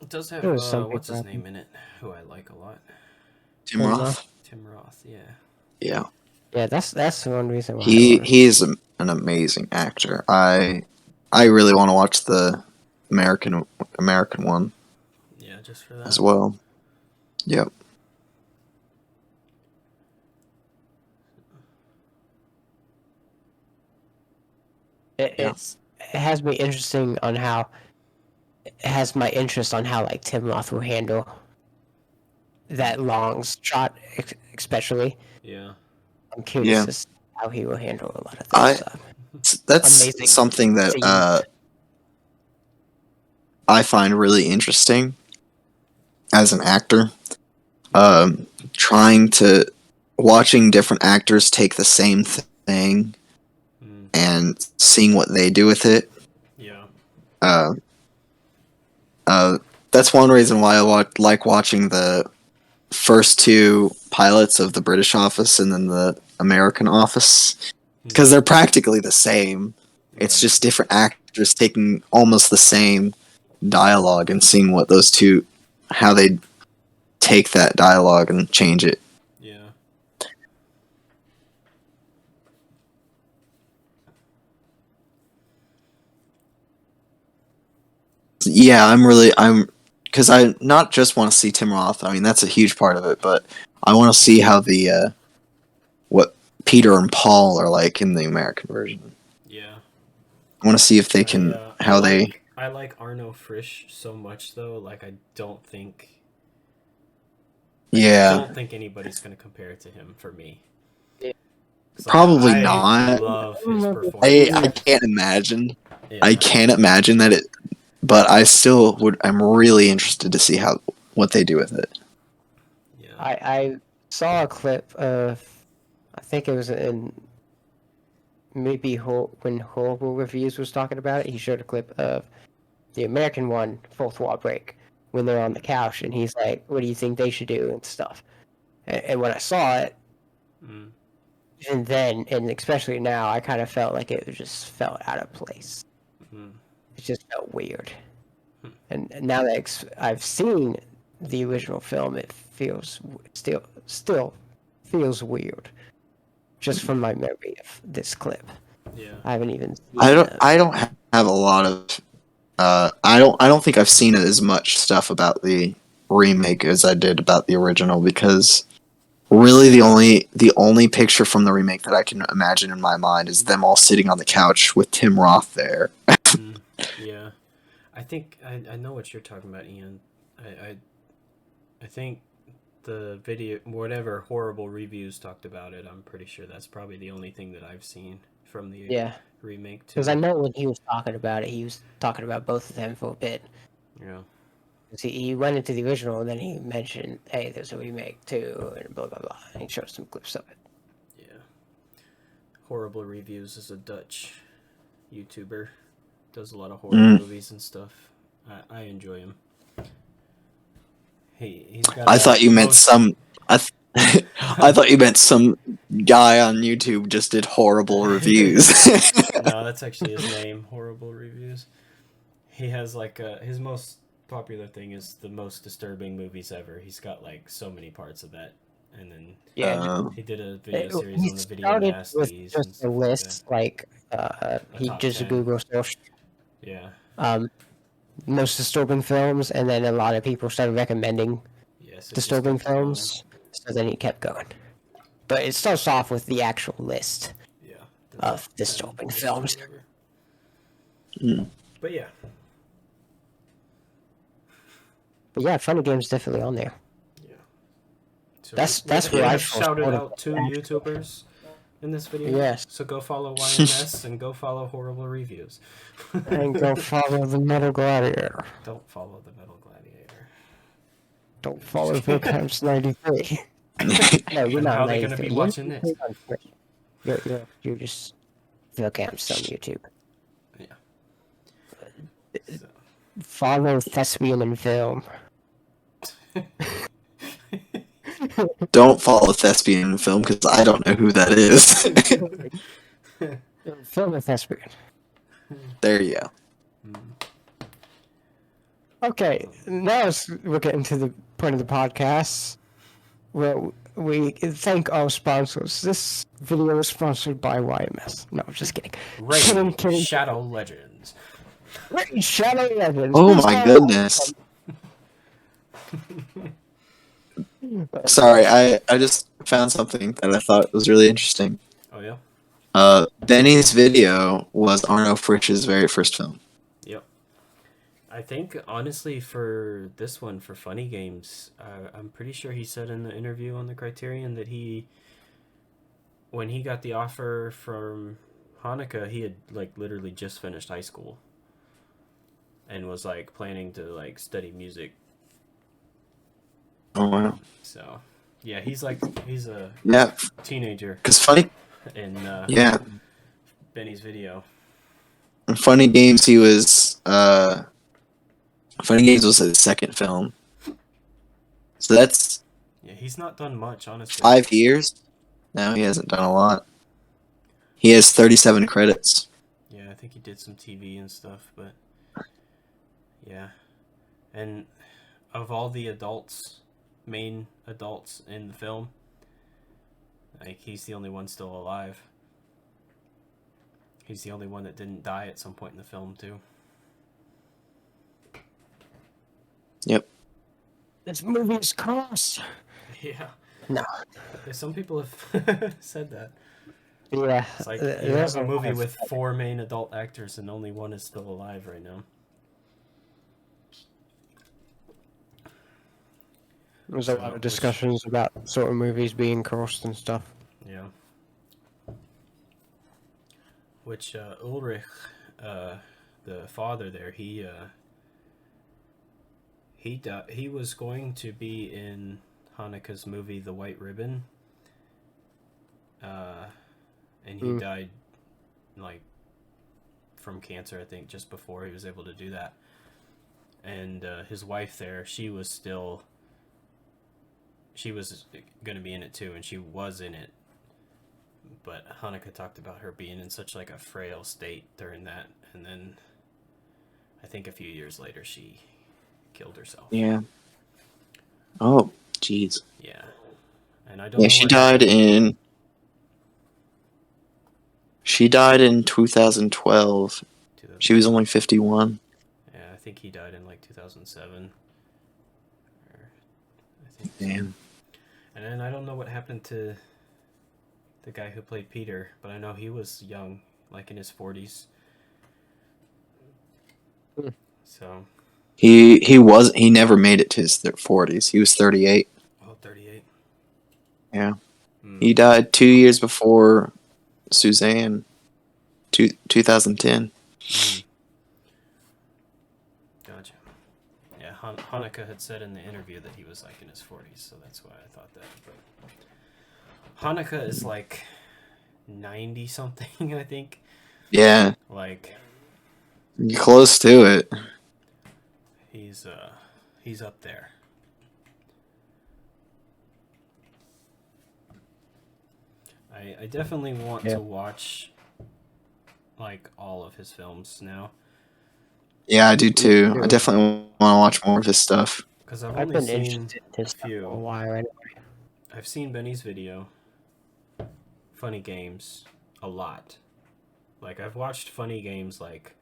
It does have, what's his name in it, who I like a lot. Tim Roth? Tim Roth, yeah. Yeah. Yeah, that's the one reason why. He is an amazing actor. I really want to watch the American one. Yeah, just for that. As well. Yep. It has me interesting on how it has my interest on how like Tim Roth will handle that long shot, especially. Yeah. I'm curious as to how he will handle a lot of things. That's amazing something that I find really interesting as an actor. Watching different actors take the same thing and seeing what they do with it. Yeah. That's one reason why I like watching the first two pilots of the British office and then the American office, because they're practically the same. It's just different actors taking almost the same dialogue and seeing what those two, how they take that dialogue and change it. Yeah. Yeah, because I not just want to see Tim Roth. I mean, that's a huge part of it, but I want to see how what Peter and Paul are like in the American version. Yeah. I want to see if they can I like Arno Frisch so much though. Like I don't think anybody's gonna compare it to him for me. Probably I not. Love his performance. I can't imagine. Yeah. I can't imagine that it. But I still would. I'm really interested to see what they do with it. Yeah. I saw a clip of I think it was in maybe when Horrible Reviews was talking about it, he showed a clip of the American one, Fourth Wall Break, when they're on the couch, and he's like, "What do you think they should do?" and stuff. And when I saw it, Mm. and then, and especially now, I kind of felt like it just felt out of place. Mm. It just felt weird. Hmm. And now that I've seen the original film, it feels still feels weird, just from my memory of this clip. Yeah. I haven't even seen I don't have a lot of I don't think I've seen as much stuff about the remake as I did about the original, because really the only picture from the remake that I can imagine in my mind is them all sitting on the couch with Tim Roth there. Mm. Yeah. I think I know what you're talking about, Ian. I think the video, whatever Horrible Reviews talked about it, I'm pretty sure that's probably the only thing that I've seen from the Yeah, remake too. because I know when he was talking about it, he was talking about both of them for a bit. Yeah. 'Cause he went into the original, and then he mentioned, "Hey, there's a remake too," and blah blah blah. And he showed some clips of it. Yeah. Horrible Reviews is a Dutch YouTuber. Does a lot of horror movies and stuff. I enjoy him. He's got. I thought you meant most- some. I thought you meant some guy on YouTube just did horrible reviews. No, that's actually his name. Horrible Reviews. He has like his most popular thing is the most disturbing movies ever. He's got like so many parts of that, and then Yeah, he did a video series he on the video started nasties with and just a stuff list, like he top just 10. Google searched Yeah. most disturbing films, and then a lot of people started recommending Yes. It disturbing just kept going. films. So then he kept going. But it starts off with the actual list Yeah. The of top 10 disturbing list or films. whatever. Mm. But yeah. But yeah, Funny Game's definitely on there. Yeah. So That's we where I have first shouted heard of out it, two actually. YouTubers in this video. Yes. So go follow YMS and go follow Horrible Reviews. And go follow the Metal Gladiator. Don't follow the Metal Gladiator. Don't follow Philcamps 93. No, you're And not how are they going to 93. be watching this? You're just Philcamps on YouTube. Yeah. So. Follow Thespian and Film. Don't follow Thespian Film because I don't know who that is. Film and Thespian. There you go. Okay, now we're getting to the point of the podcast where we thank our sponsors. This video is sponsored by YMS. No, just kidding. Raid Shadow Legends. Raid Shadow Legends. Oh This my guy- goodness. Sorry, I just found something that I thought was really interesting. Oh yeah. Benny's video was Arno Frisch's very first film. Yep. I think honestly for this one for Funny Games, I'm pretty sure he said in the interview on the Criterion that when he got the offer from Hanukkah, he had like literally just finished high school and was like planning to like study music. Oh wow. So yeah, he's a Yeah, teenager because funny. in Yeah, Benny's video. in Funny Games he was. Funny Games was his second film. So that's Yeah, he's not done much, honestly. 5 years. No, he hasn't done a lot. He has 37 credits. Yeah, I think he did some TV and stuff, but yeah. And of all the main adults in the film, like he's the only one still alive. He's the only one that didn't die at some point in the film too. Yep. This movie is cursed. Yeah. No. Some people have said that. Yeah. It's like you there's have a movie lot of- with 4 main adult actors and only one is still alive right now. There's a lot of discussions about sort of movies being cursed and stuff. Yeah. Which Ulrich, the father there, he was going to be in Hanukkah's movie The White Ribbon, and he died like from cancer, I think, just before he was able to do that. And his wife there, she was going to be in it too, and she was in it. But Hanukkah talked about her being in such like a frail state during that, and then I think a few years later she killed herself. Yeah. Oh, jeez. Yeah. And I don't know Yeah, what she died in 2012. She was only 51. Yeah, I think he died in like 2007. I think Damn. And then I don't know what happened to the guy who played Peter, but I know he was young, like in his 40s. So he never made it to his 40s. He was 38. Oh, 38. Yeah. He died 2 years before Suzanne, 2010. Gotcha. Yeah, Hanukkah had said in the interview that he was like in his 40s, so that's why I thought that. But Hanukkah is like 90 something, I think. Yeah. Like You're close to it. He's up there. I definitely want to watch like all of his films now. Yeah, I do too. I definitely want to watch more of his stuff. Because I've only seen a few. For a while, anyway. I've seen Benny's video, Funny Games, a lot. Like I've watched Funny Games like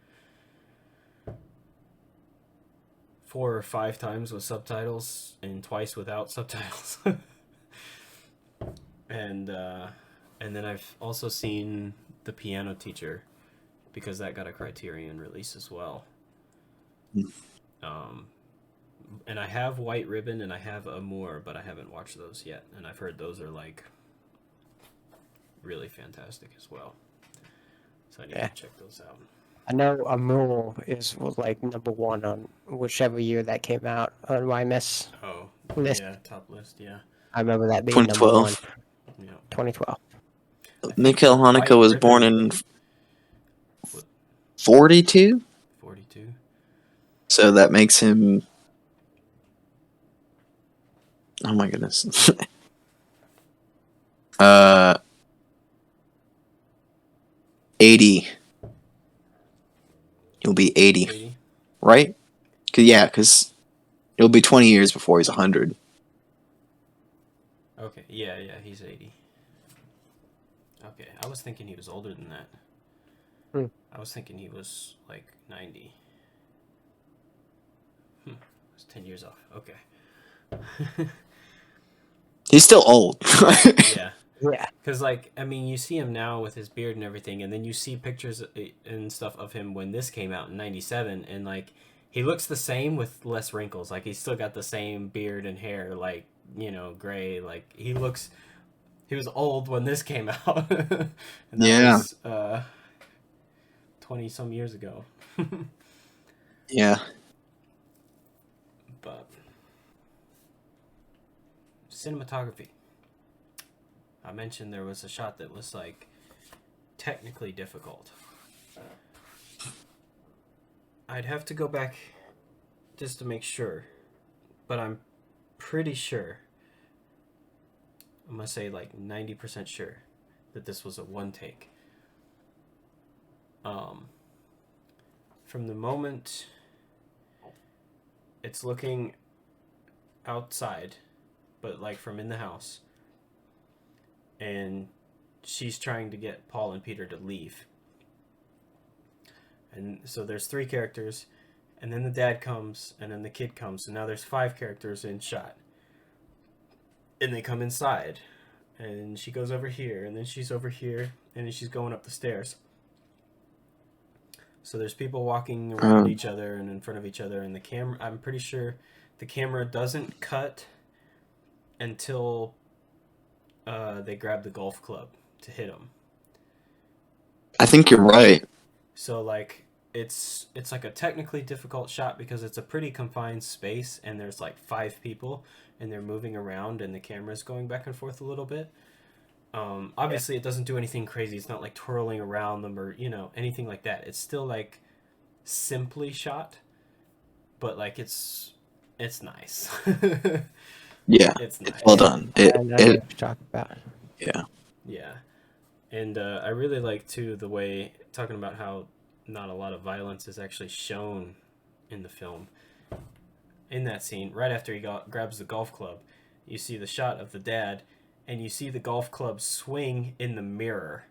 4 or 5 times with subtitles and twice without subtitles. And then I've also seen The Piano Teacher, because that got a Criterion release as well. And I have White Ribbon and I have Amour, but I haven't watched those yet, and I've heard those are like really fantastic as well. So I need to check those out. I know Amour was like number 1 on whichever year that came out on YMS. Oh, list. Yeah, top list, yeah. I remember that being 2012. number 1. Yeah. 2012. Mikhail Hanukkah was born in 42? 42. So that makes him... Oh my goodness. 80. He'll be 80. 80? Right? Because it'll be 20 years before he's 100. Okay, yeah, he's 80. Okay, I was thinking he was older than that. I was thinking he was like 90. I was 10 years off. Okay. He's still old. Yeah. Yeah. Because, like, I mean, you see him now with his beard and everything, and then you see pictures and stuff of him when this came out in 97, and, like, he looks the same with less wrinkles. Like, he's still got the same beard and hair, like, you know, gray. Like, he was old when this came out. And that was 20-some years ago. Yeah. But cinematography. I mentioned there was a shot that was like technically difficult. I'd have to go back just to make sure, but I'm pretty sure, I'm gonna say like 90% sure that this was a one take. From the moment it's looking outside, but like from in the house, and she's trying to get Paul and Peter to leave. And so there's 3 characters, and then the dad comes, and then the kid comes, and now there's 5 characters in shot. And they come inside, and she goes over here, and then she's over here, and then she's going up the stairs. So there's people walking around each other and in front of each other, and the camera, I'm pretty sure the camera doesn't cut until they grab the golf club to hit him. I think you're right. So like it's like a technically difficult shot because it's a pretty confined space, and there's like 5 people and they're moving around and the camera's going back and forth a little bit. Obviously, it doesn't do anything crazy. It's not like twirling around them or anything like that. It's still like simply shot, but like it's nice. Yeah, It's it's well nice. Yeah, done. I know what you're talking about. Yeah. Yeah, and I really like too the way talking about how not a lot of violence is actually shown in the film. In that scene, right after he grabs the golf club, you see the shot of the dad, and you see the golf club swing in the mirror.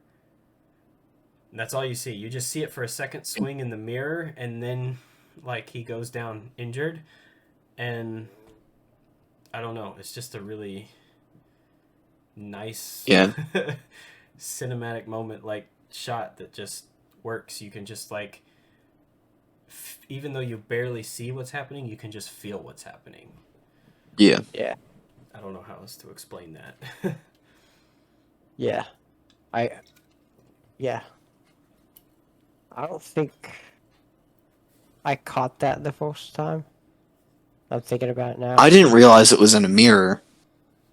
And that's all you see. You just see it for a second swing in the mirror, and then like he goes down injured, and I don't know. It's just a really nice Yeah. cinematic moment, like shot that just works. You can just like, even though you barely see what's happening, you can just feel what's happening. Yeah. Yeah, I don't know how else to explain that. yeah, I yeah. I don't think I caught that the first time. I'm thinking about it now. I didn't realize it was in a mirror.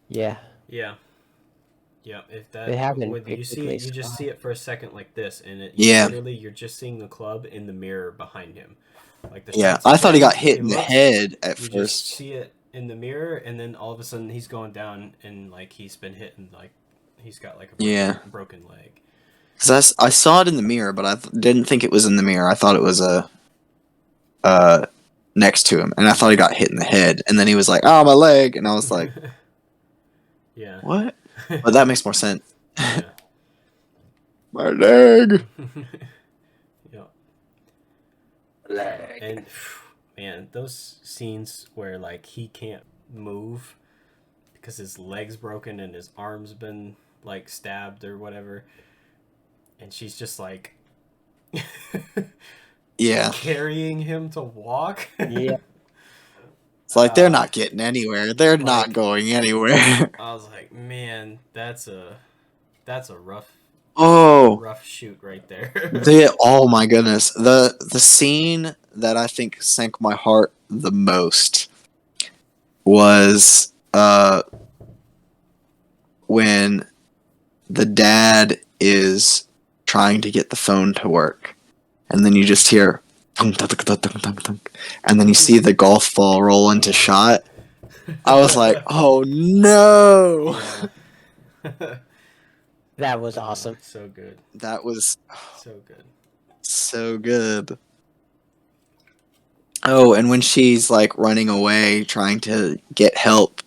Yeah, Yeah. Yeah, if they that haven't with you see basically. it, you just see it for a second like this, and Yeah. literally you're just seeing the club in the mirror behind him. Like the Yeah. shots I of thought he him, got hit he in the looks, head at you just first. see it in the mirror, and then all of a sudden he's going down, and like he's been hit, and like he's got like a Yeah. broken leg. Because I saw it in the mirror, but I didn't think it was in the mirror. I thought it was next to him, and I thought he got hit in the head. And then he was like, "Oh, my leg," and I was like, Yeah. "What?" But that makes more sense. Yeah. My leg. Yeah. Leg. And man, those scenes where like he can't move because his leg's broken and his arm's been like stabbed or whatever, and she's just like Yeah. carrying him to walk. Yeah, It's like they're not getting anywhere. They're not like- going anywhere. I was like, man, that's a rough Oh, shoot right there. oh my goodness. The scene that I think sank my heart the most was when the dad is trying to get the phone to work, and then you just hear thunk, thunk, thunk, thunk, thunk, thunk, and then you see the golf ball roll into shot. I was like, oh no. Yeah. that was awesome. So good. That was So good. so good. Oh, and when she's like running away trying to get help,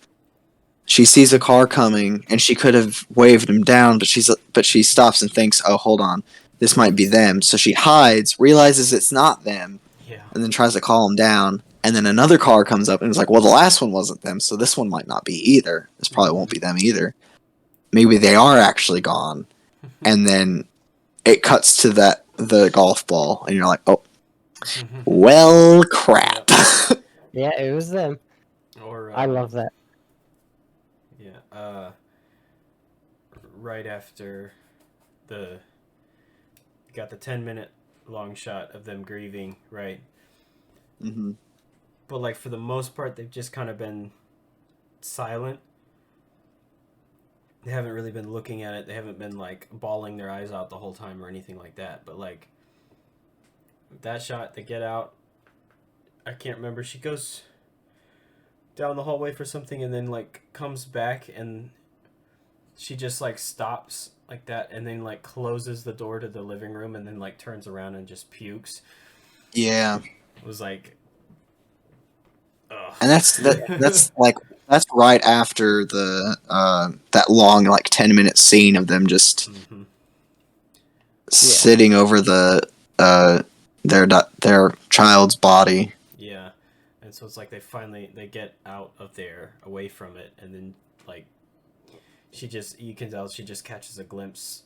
she sees a car coming and she could have waved him down, but she stops and thinks, "Oh, hold on. This might be them." So she hides, realizes it's not them, Yeah. and then tries to call him down. And then another car comes up and is like, "Well, the last one wasn't them, so this one might not be either. This probably won't be them either. Maybe they are actually gone." And then it cuts to the golf ball, and you're like, "Oh, well, crap." Yeah, it was them. Or I love that. Yeah. Right after the got the 10-minute long shot of them grieving, right? hmm But like for the most part, they've just kind of been silent. They haven't really been looking at it. They haven't been like bawling their eyes out the whole time or anything like that. But like that shot, they get out. I can't remember. She goes down the hallway for something and then like comes back and she just like stops like that and then like closes the door to the living room and then like turns around and just pukes. Yeah, It was like, ugh. and that's right after the that long like 10-minute scene of them just Mhm. sitting over the their child's body. Yeah, and so it's like they get out of there, away from it, and then like you can tell she just catches a glimpse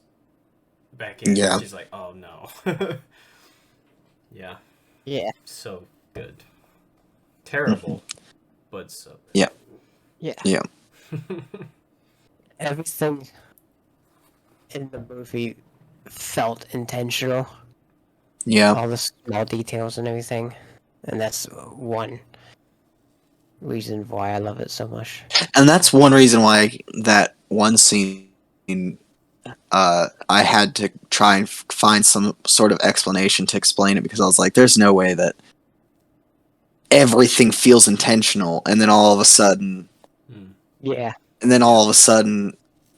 back in. Yeah. And she's like, oh no. Yeah, Yeah, so good. Terrible, but so good. Yeah. yeah. Yeah. Everything in the movie felt intentional. Yeah. All the small details and everything, and that's one reason why I love it so much. And that's one reason why that one scene I had to try and find some sort of explanation to explain it, because I was like, there's no way that everything feels intentional, and then all of a sudden, Yeah.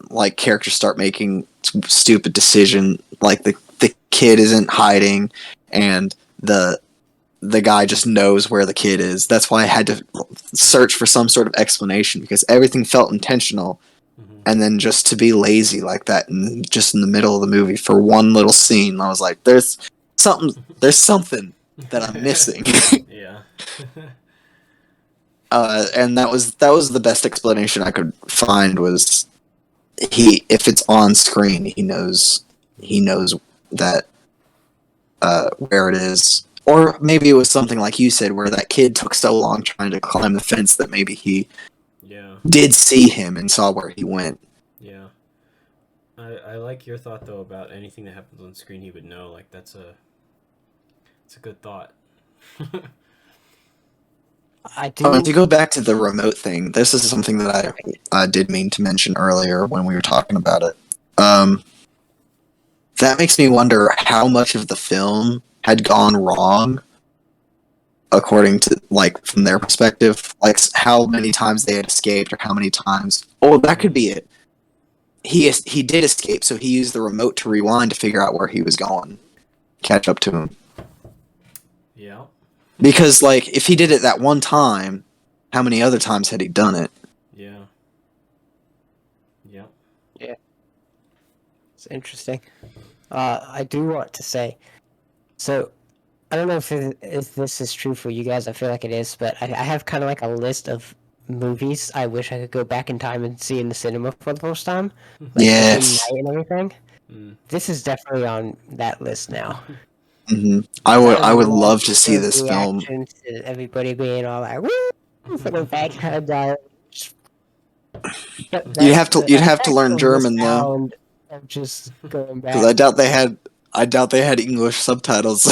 like, characters start making stupid decision. Like the kid isn't hiding, and the guy just knows where the kid is. That's why I had to search for some sort of explanation, because everything felt intentional. And then just to be lazy like that, and just in the middle of the movie for one little scene, I was like, there's something that I'm missing. Yeah. And that was the best explanation I could find. Was if it's on screen, he knows that where it is. Or maybe it was something like you said, where that kid took so long trying to climb the fence that maybe he did see him and saw where he went. Yeah. I like your thought though about anything that happens on screen he would know. Like it's a good thought. I do. To go back to the remote thing, this is something that I did mean to mention earlier when we were talking about it. That makes me wonder how much of the film had gone wrong, according to, like, from their perspective. Like, how many times they had escaped, or how many times. Oh, that could be it. He did escape, so he used the remote to rewind to figure out where he was going, catch up to him. Yeah. Because, like, if he did it that one time, how many other times had he done it? Yeah. Yeah. Yeah. It's interesting. I do want to say, so I don't know if this is true for you guys. I feel like it is, but I have kind of like a list of movies I wish I could go back in time and see in the cinema for the first time, like the same night and everything. This is definitely on that list now. Mm-hmm. I would love to see this film. To everybody being all like, "Woo!" for the backyard diary. You'd have to learn German though, of just going back. because I doubt they had English subtitles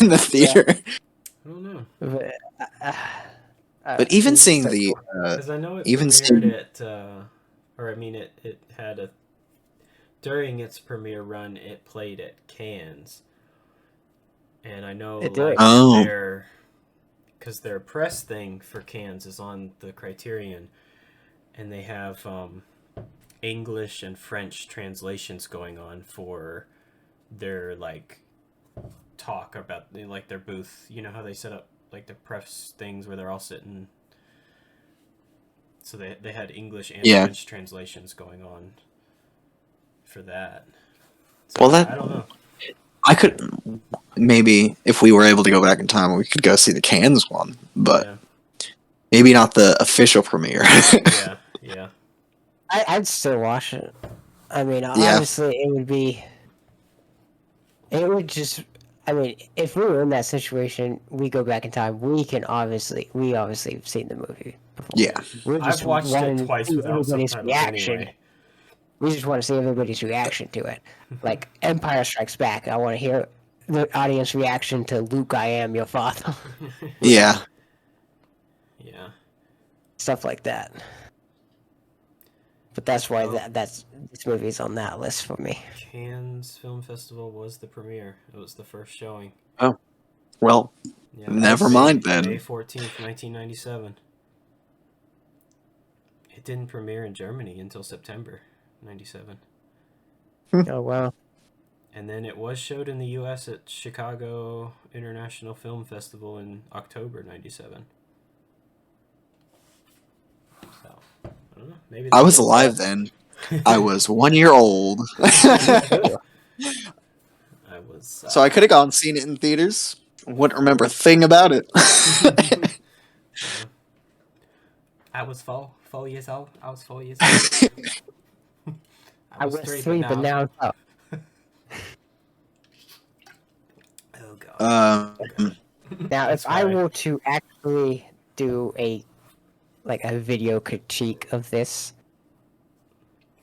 in the theater. I don't know. But even seeing the because I know it even premiered at, or I mean it had a, during its premiere run it played at Cannes, and I know It did. like because their press thing for Cannes is on the Criterion, and they have English and French translations going on for their like talk about like their booth. You know how they set up like the press things where they're all sitting. So they had English and French translations going on for that. So well, I don't know. I could maybe, if we were able to go back in time, we could go see the Cannes one, but maybe not the official premiere. Yeah. I'd still watch it. I mean, obviously, it would be. It would just. I mean, if we were in that situation, we go back in time. We obviously have seen the movie before. Yeah, I've watched it twice without subtitles anyway. We just want to see everybody's reaction to it. Like Empire Strikes Back, I want to hear the audience reaction to Luke, I am your father. Yeah. Stuff like that. But that's why this movie's on that list for me. Cannes Film Festival was the premiere. It was the first showing. Oh, well, never mind then. May 14th, 1997. It didn't premiere in Germany until September 97. Oh, wow. And then it was showed in the U.S. at Chicago International Film Festival in October 97. So, I don't know. Maybe I was alive then. I was 1 year old. I was. So I could have gone and seen it in theaters. Wouldn't remember a thing about it. I was 4 years old. I was 4 years old. I was 3, but now I'm up. Oh god. Now, if I were to actually do a video critique of this,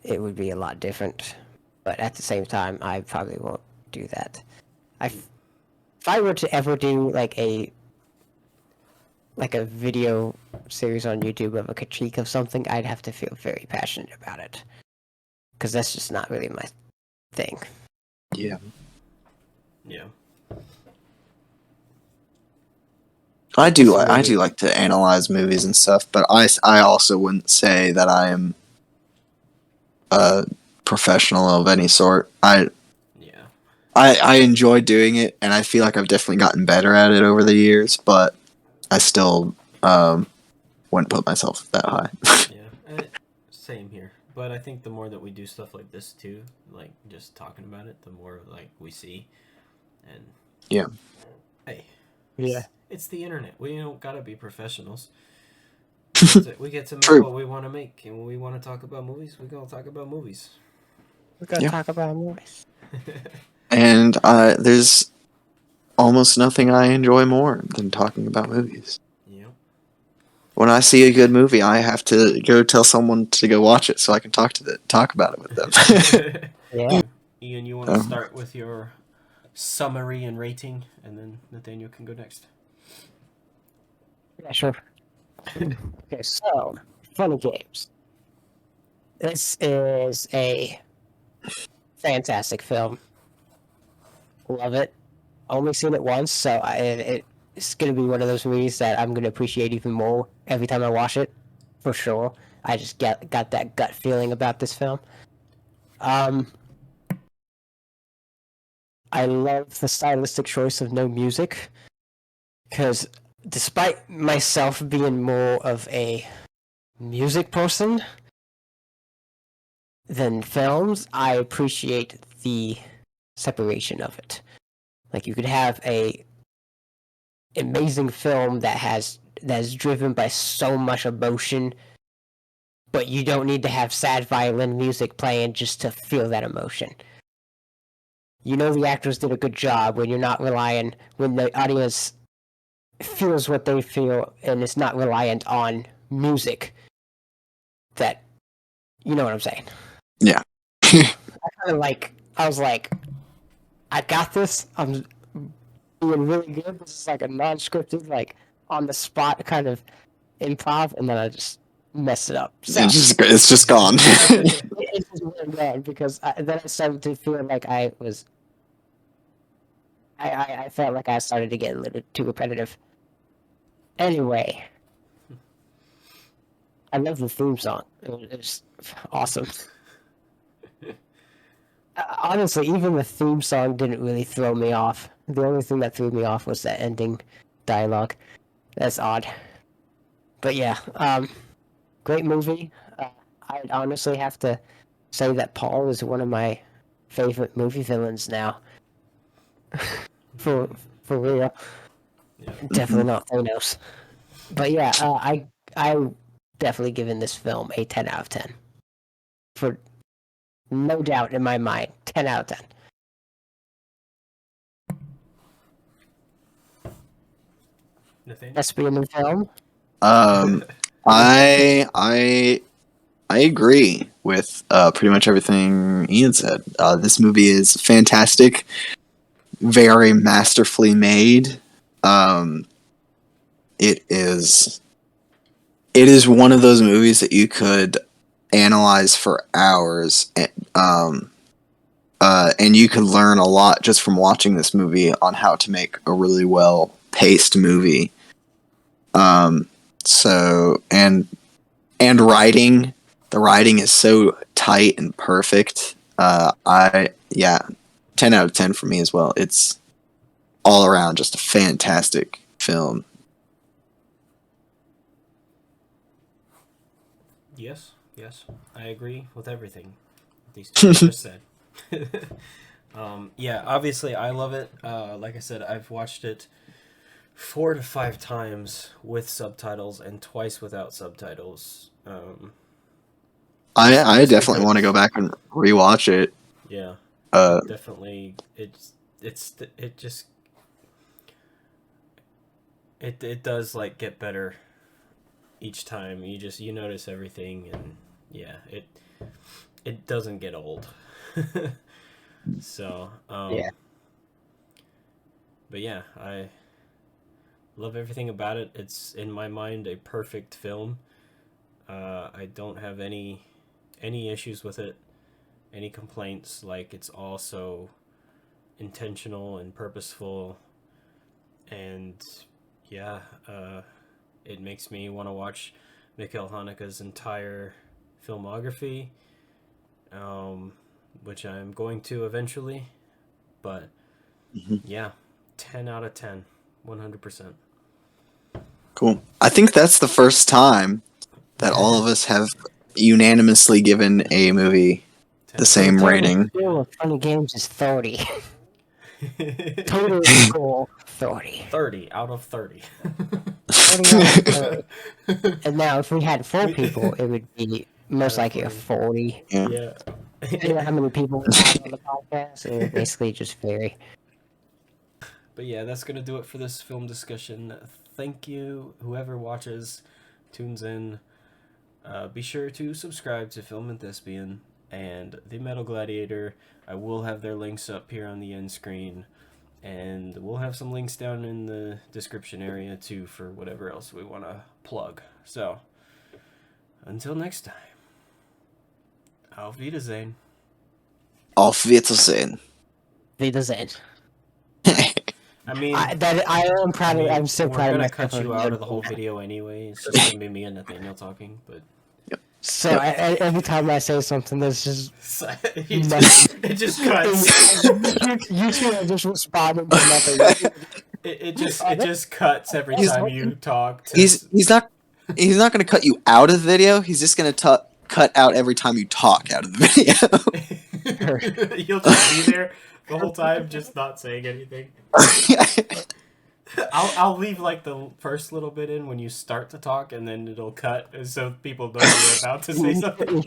it would be a lot different. But at the same time, I probably won't do that. If I were to ever do a video series on YouTube of a critique of something, I'd have to feel very passionate about it. because that's just not really my thing. Yeah. Yeah. I do So like to analyze movies and stuff, but I also wouldn't say that I am a professional of any sort. Yeah. I enjoy doing it, and I feel like I've definitely gotten better at it over the years, but I still wouldn't put myself that high. Yeah. Same here. But I think the more that we do stuff like this too, like just talking about it, the more like we see. And Yeah. hey, Yeah. it's the internet. We don't gotta be professionals. We get to make True. what we want to make, and when we want to talk about movies, we gonna talk about movies. We're gonna Yeah. talk about movies. And there's almost nothing I enjoy more than talking about movies. Yep. When I see a good movie, I have to go tell someone to go watch it so I can talk about it with them. Yeah. Ian, you want to start with your summary and rating, and then Nathaniel can go next. Yeah, sure. Okay, so Funny Games. This is a fantastic film. Love it. Only seen it once, so it's gonna be one of those movies that I'm gonna appreciate even more every time I watch it, for sure. I just got that gut feeling about this film. Um, I love the stylistic choice of no music, because despite myself being more of a music person than films, I appreciate the separation of it. Like you could have a amazing film that is driven by so much emotion, but you don't need to have sad violin music playing just to feel that emotion. You know the actors did a good job when you're not relying when the audience feels what they feel and it's not reliant on music. That you know what I'm saying. Yeah. I was like, I got this. I'm being really good. This is like a non-scripted, like on the spot kind of improv, and then I just messed it up. So It's just gone. it's just really bad because then I started to feel like I felt like I started to get a little too repetitive. Anyway, I love the theme song. It's awesome. Honestly, even the theme song didn't really throw me off. The only thing that threw me off was that ending dialogue. That's odd. But yeah, great movie. I'd honestly have to say that Paul is one of my favorite movie villains now. for for real. Yeah. Definitely not Thanos. But yeah, I definitely given this film a 10 out of 10. For no doubt in my mind, 10 out of 10. Nathaniel. Best being in the film. I agree with pretty much everything Ian said. This movie is fantastic, very masterfully made. Um, it is one of those movies that you could analyze for hours, and you could learn a lot just from watching this movie on how to make a really well paced movie. Um, so and writing, the writing is so tight and perfect. I yeah, 10 out of 10 for me as well. It's all around just a fantastic film. Yes, I agree with everything these two just said. Yeah, obviously I love it. Like I said, I've watched it 4 to 5 times with subtitles and twice without subtitles. I Just definitely want to because, go back and rewatch it. yeah, Uh, definitely, it just it does like get better each time. You notice everything, and yeah, it doesn't get old. So, Yeah. but yeah, I love everything about it. It's in my mind a perfect film. I don't have any issues with it. any complaints. Like, it's also intentional and purposeful, and yeah, it makes me want to watch Mikhail Haneke's entire filmography, which I'm going to eventually. But yeah, 10 out of 10, 100%. Cool. I think that's the first time that all of us have unanimously given a movie 10 the same rating. Total of Funny Games is 30. Total score 30. 30 out of 30. 30 out of 30. And now, if we had 4 people, it would be most likely a 40. Yeah. Depending on how many people we have on the podcast, it would basically just vary. But yeah, that's going to do it for this film discussion. Thank you, whoever watches, tunes in. Be sure to subscribe to Film and Thespian and The Metal Gladiator. I will have their links up here on the end screen. And we'll have some links down in the description area too for whatever else we want to plug. So, until next time. Auf Wiedersehen. Auf Wiedersehen. Wiedersehen. I mean, I am proud of. I'm so proud of we're myself. gonna cut you out of the whole video anyway. It's just gonna be me and Nathaniel talking, but So every time I say something, there's just it just cuts. you two are just responding to nothing. It just cuts every time you talk. He's not going to cut you out of the video. He's just going to cut out every time you talk out of the video. You'll just be there the whole time, just not saying anything. I'll leave like the first little bit in when you start to talk, and then it'll cut, so people know you're about to say something.